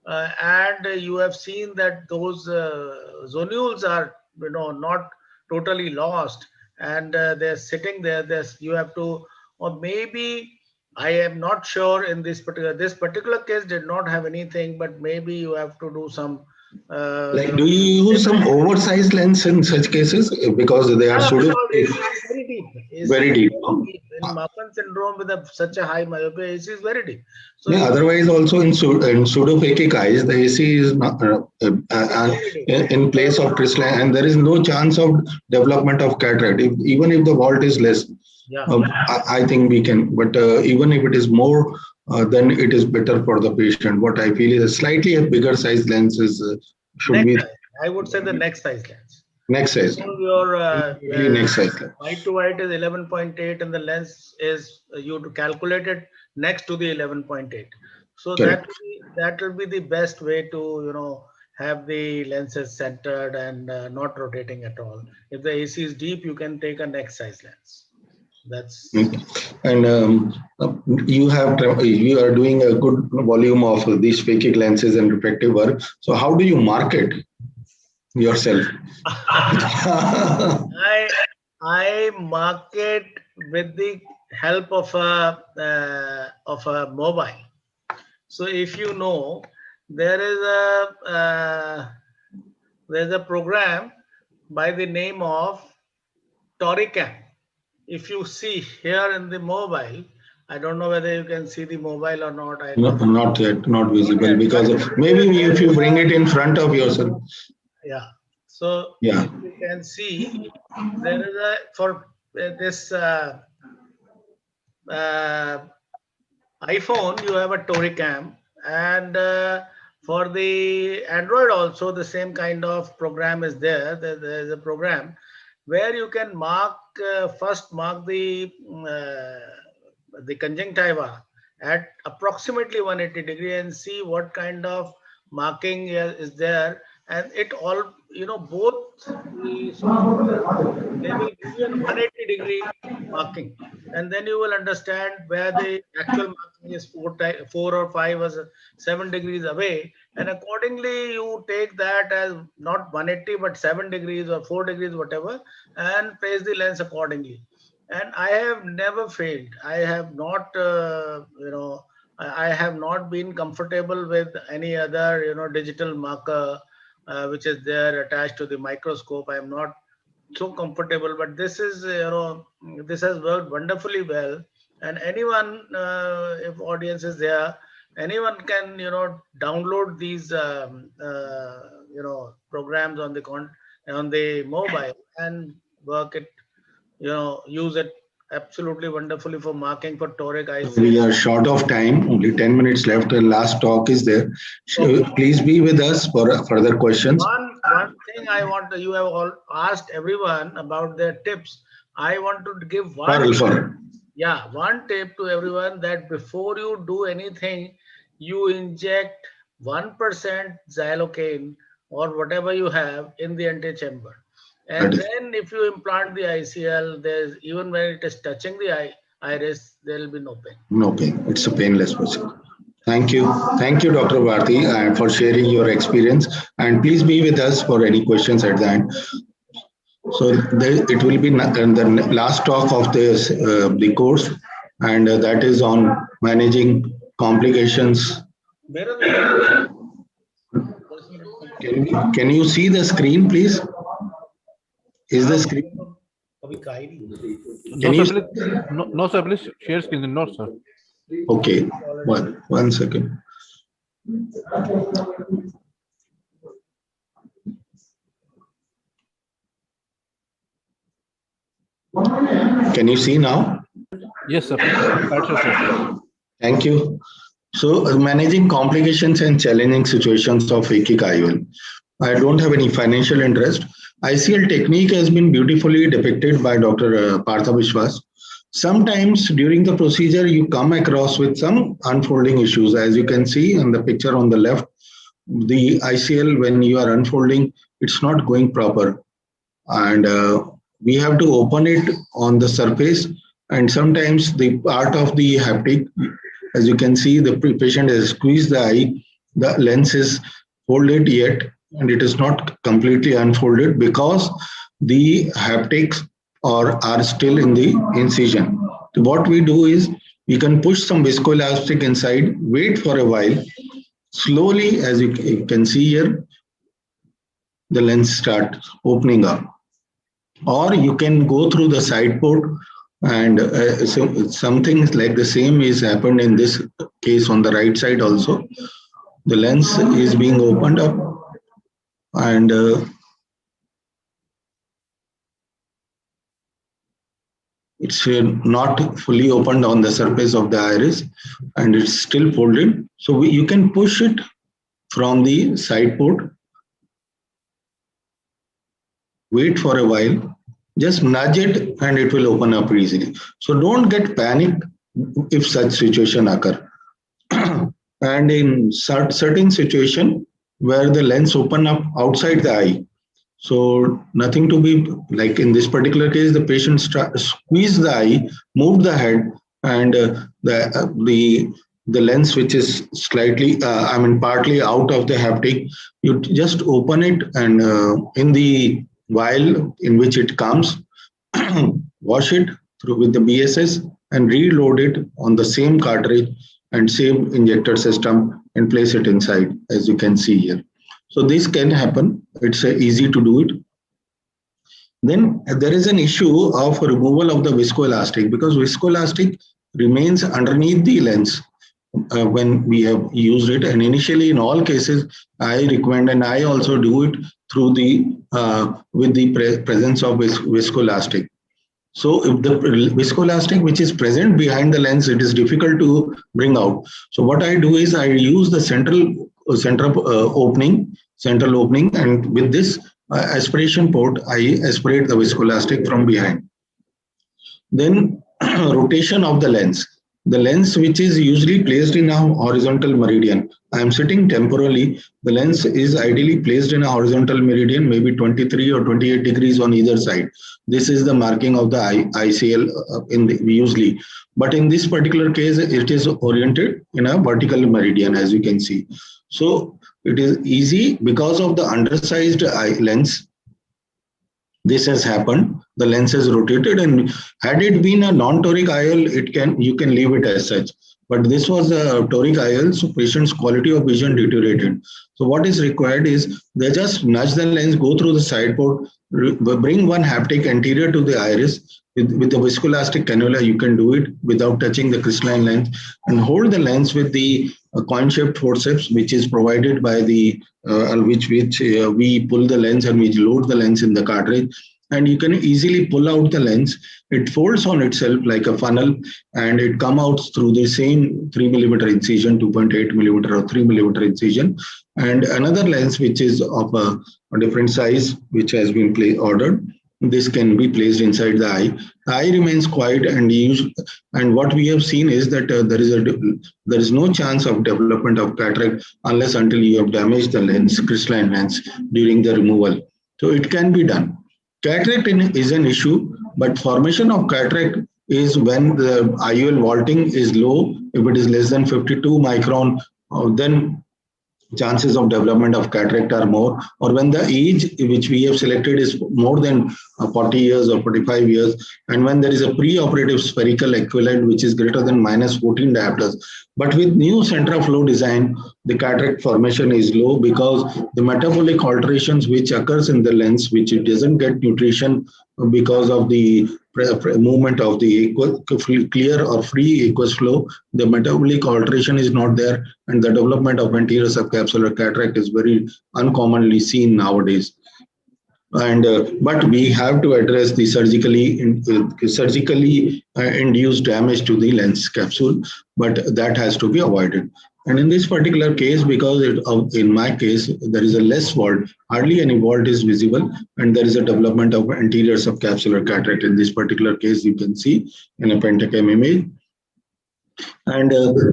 and you have seen that those zonules are not totally lost, and they're sitting there, you have to, or maybe, I am not sure in this particular case did not have anything, but maybe you have to do some Like, do you use some oversized lens in such cases because they are pseudo? very deep. Very deep. In Marfan syndrome with such a high myopia, AC is very deep. So Yeah, otherwise also in pseudophakic eyes, the AC is not, in place of crystalline, and there is no chance of development of cataract. Even if the vault is less, yeah, I think we can. But even if it is more, then it is better for the patient. What I feel is a slightly bigger size lens should be I would say the next size lens. next size. So your Next size lens. white to white is 11.8, and the lens is you calculate it next to the 11.8. So Correct. that will be the best way to have the lenses centered and not rotating at all. If the AC is deep, you can take a next size lens. That's and you are doing a good volume of these phakic lenses and refractive work. So how do you market yourself? I market with the help of a mobile. So if you know, there's a program by the name of Toricam. If you see here in the mobile, I don't know whether you can see the mobile or not. Not yet, not visible, because maybe if you bring it in front of yourself. Yeah. So yeah, you can see there is for this iPhone, you have a Toricam, and for the Android also the same kind of program is there. There's a program where you can first mark the conjunctiva at approximately 180 degree and see what kind of marking is there, and it all both they will give you a 180 degree marking, and then you will understand where the actual marking is 4 or 5 or 7 degrees away, and accordingly you take that as not 180 but 7 degrees or 4 degrees, whatever, and place the lens accordingly. And I have never failed. I have not I have not been comfortable with any other digital marker which is there attached to the microscope. I am not so comfortable, but this is this has worked wonderfully well. And anyone, if audience is there, anyone can download these programs on the mobile and work it, use it absolutely wonderfully for marking for toric IC. We are short of time, only 10 minutes left, and last talk is there. So please be with us for further questions. One thing I want, you have all asked everyone about their tips. I want to give one tip to everyone, that before you do anything, you inject 1% xylocaine or whatever you have in the antechamber. And then if you implant the ICL, there's, even when it is touching the iris, there will be no pain. No pain. It's a painless procedure. Thank you. Thank you, Dr. Bharti, for sharing your experience. And please be with us for any questions at the end. So it will be the last talk of this the course, and that is on managing complications. Can you see the screen, please? Is the screen? No, sir, please share screen. No, sir. Okay, one second. Can you see now? Yes, sir. Better, sir. Thank you. So, managing complications and challenging situations of phakic IOL. I don't have any financial interest. ICL technique has been beautifully depicted by Dr. Partha Vishwas. Sometimes during the procedure, you come across with some unfolding issues. As you can see in the picture on the left, the ICL, when you are unfolding, it's not going proper. And we have to open it on the surface. And sometimes the part of the haptic, as you can see, the patient has squeezed the eye, the lens is folded yet, and it is not completely unfolded because the haptics are still in the incision. So what we do is we can push some viscoelastic inside, wait for a while. Slowly, as you can see here, the lens starts opening up. Or you can go through the side port, and something like the same is happened in this case on the right side also. The lens is being opened up, and it's not fully opened on the surface of the iris, and it's still folded. So you can push it from the side port, wait for a while, just nudge it and it will open up easily. So don't get panicked if such situation occur. And in certain situation where the lens open up outside the eye, so nothing to be like in this particular case, the patient squeezed the eye, moved the head, and the lens, which is slightly, partly out of the haptic, you just open it, and in the vial in which it comes, wash it through with the BSS and reload it on the same cartridge and same injector system and place it inside, as you can see here. So this can happen. It's easy to do it. Then there is an issue of removal of the viscoelastic, because viscoelastic remains underneath the lens when we have used it. And initially, in all cases, I recommend, and I also do it through the with the presence of viscoelastic. So if the viscoelastic which is present behind the lens, it is difficult to bring out. So what I do is I use the central opening, and with this aspiration port, I aspirate the viscoelastic from behind. Then rotation of the lens. The lens, which is usually placed in a horizontal meridian, I am sitting temporally. The lens is ideally placed in a horizontal meridian, maybe 23 or 28 degrees on either side. This is the marking of the ICL usually. But in this particular case, it is oriented in a vertical meridian, as you can see. So it is easy because of the undersized lens. This has happened. The lens is rotated, and had it been a non-toric IOL, you can leave it as such. But this was a toric IOL, so patient's quality of vision deteriorated. So what is required is they just nudge the lens, go through the side port, bring one haptic anterior to the iris. With the viscoelastic cannula, you can do it without touching the crystalline lens, and hold the lens with the coin-shaped forceps, which is provided by the which we pull the lens and we load the lens in the cartridge, and you can easily pull out the lens. It folds on itself like a funnel, and it comes out through the same 3mm incision, 2.8mm or 3mm incision, and another lens which is of a different size, which has been ordered. This can be placed inside the eye. The eye remains quiet and used, and what we have seen is that there is no chance of development of cataract unless until you have damaged the lens, crystalline lens, during the removal. So it can be done. Cataract is an issue, but formation of cataract is when the IOL vaulting is low. If it is less than 52 micron, then chances of development of cataract are more, or when the age which we have selected is more than 40 years or 45 years, and when there is a pre-operative spherical equivalent which is greater than -14 diopters. But with new center of flow design, the cataract formation is low because the metabolic alterations which occurs in the lens, which it doesn't get nutrition because of the movement of the clear or free aqueous flow, the metabolic alteration is not there, and the development of anterior subcapsular cataract is very uncommonly seen nowadays. And but we have to address the surgically induced damage to the lens capsule, but that has to be avoided. And in this particular case, because in my case there is a less vault, hardly any vault is visible, and there is a development of anterior subcapsular cataract. In this particular case, you can see in a pentacam image. And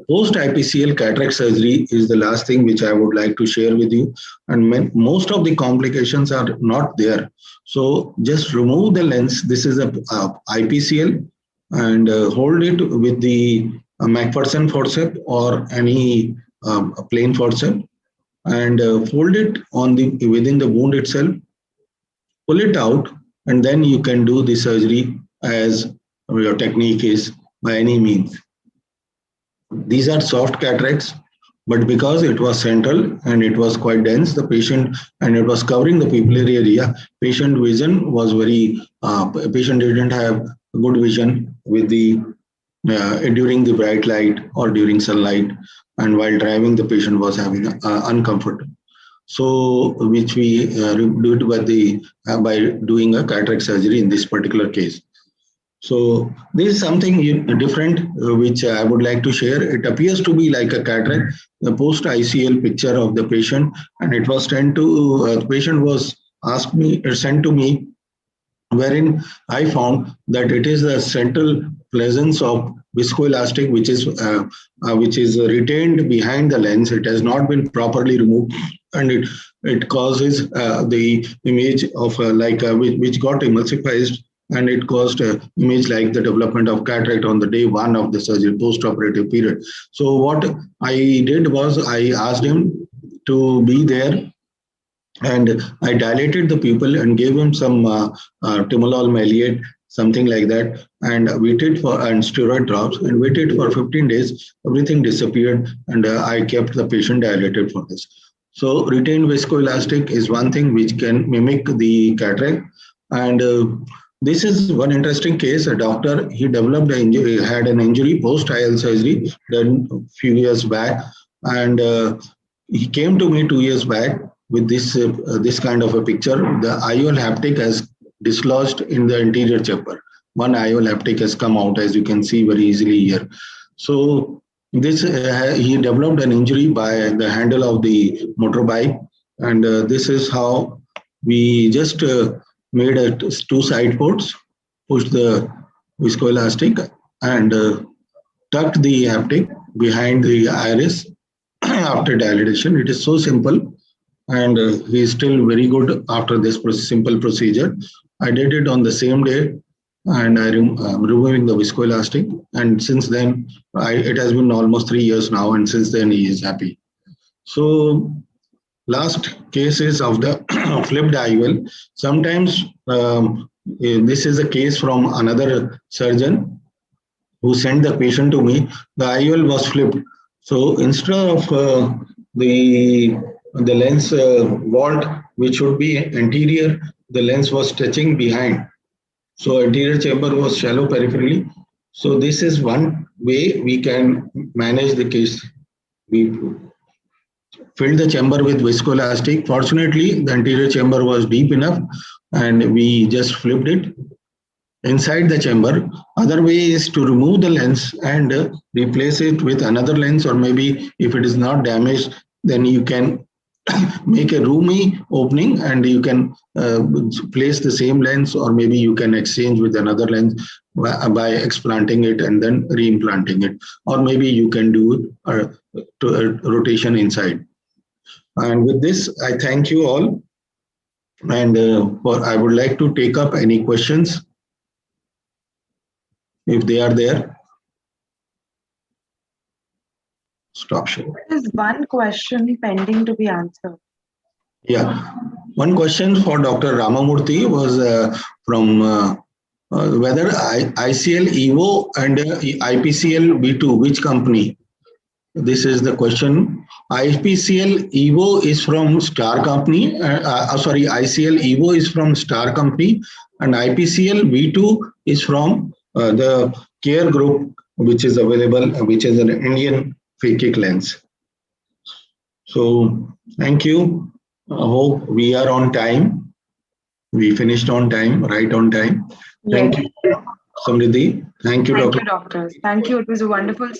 post IPCL cataract surgery is the last thing which I would like to share with you. And most of the complications are not there. So just remove the lens. This is a IPCL, and hold it with the McPherson forceps or any plain forceps, and fold it on the within the wound itself. Pull it out, and then you can do the surgery as your technique is by any means. These are soft cataracts, but because it was central and it was quite dense, the patient, and it was covering the pupillary area, patient vision was very, patient didn't have good vision with the, during the bright light or during sunlight, and while driving the patient was having uncomfort. So which we did by doing a cataract surgery in this particular case. So this is something different which I would like to share. It appears to be like a cataract, the post ICL picture of the patient, and it was sent to the patient was sent to me, wherein I found that it is the central presence of viscoelastic which is retained behind the lens. It has not been properly removed, and it causes the image of which got emulsified, and it caused an image like the development of cataract on the day one of the surgery, post-operative period. So what I did was I asked him to be there, and I dilated the pupil and gave him some timolol maleate, something like that, and waited for, and steroid drops, and waited for 15 days. Everything disappeared, and I kept the patient dilated for this. So retained viscoelastic is one thing which can mimic the cataract. And this is one interesting case. A doctor, he developed an injury, had an injury post IL surgery done a few years back, and he came to me 2 years back with this kind of a picture. The IOL haptic has dislodged in the anterior chamber. One IOL haptic has come out, as you can see very easily here. So this he developed an injury by the handle of the motorbike, and this is how we just made two side ports, pushed the viscoelastic, and tucked the haptic behind the iris after dilatation. It is so simple, and he is still very good after this simple procedure. I did it on the same day, and I'm removing the viscoelastic, and since then it has been almost 3 years now, and since then he is happy. So last cases of the flipped IOL. Sometimes this is a case from another surgeon who sent the patient to me. The IOL was flipped. So instead of the lens vault, which should be anterior, the lens was touching behind. So anterior chamber was shallow peripherally. So this is one way we can manage the case. We filled the chamber with viscoelastic. Fortunately, the anterior chamber was deep enough, and we just flipped it inside the chamber. Other way is to remove the lens and replace it with another lens, or maybe if it is not damaged, then you can make a roomy opening and you can place the same lens, or maybe you can exchange with another lens by explanting it and then reimplanting it, or maybe you can do a rotation inside. And with this, I thank you all, and I would like to take up any questions if they are there. Stop share. There's one question pending to be answered. Yeah, one question for Dr. Ramamurthy was from whether ICL Evo and IPCL V2, which company? This is the question. IPCL Evo is from Star Company. Sorry, ICL Evo is from Star Company, and IPCL V2 is from the Care Group, which is available, which is an Indian phakic lens. So thank you. I hope we are on time. We finished on time, right on time. Thank Yes. you, Samriddhi. Thank you, Thank Dr. you, doctors. Thank you. It was a wonderful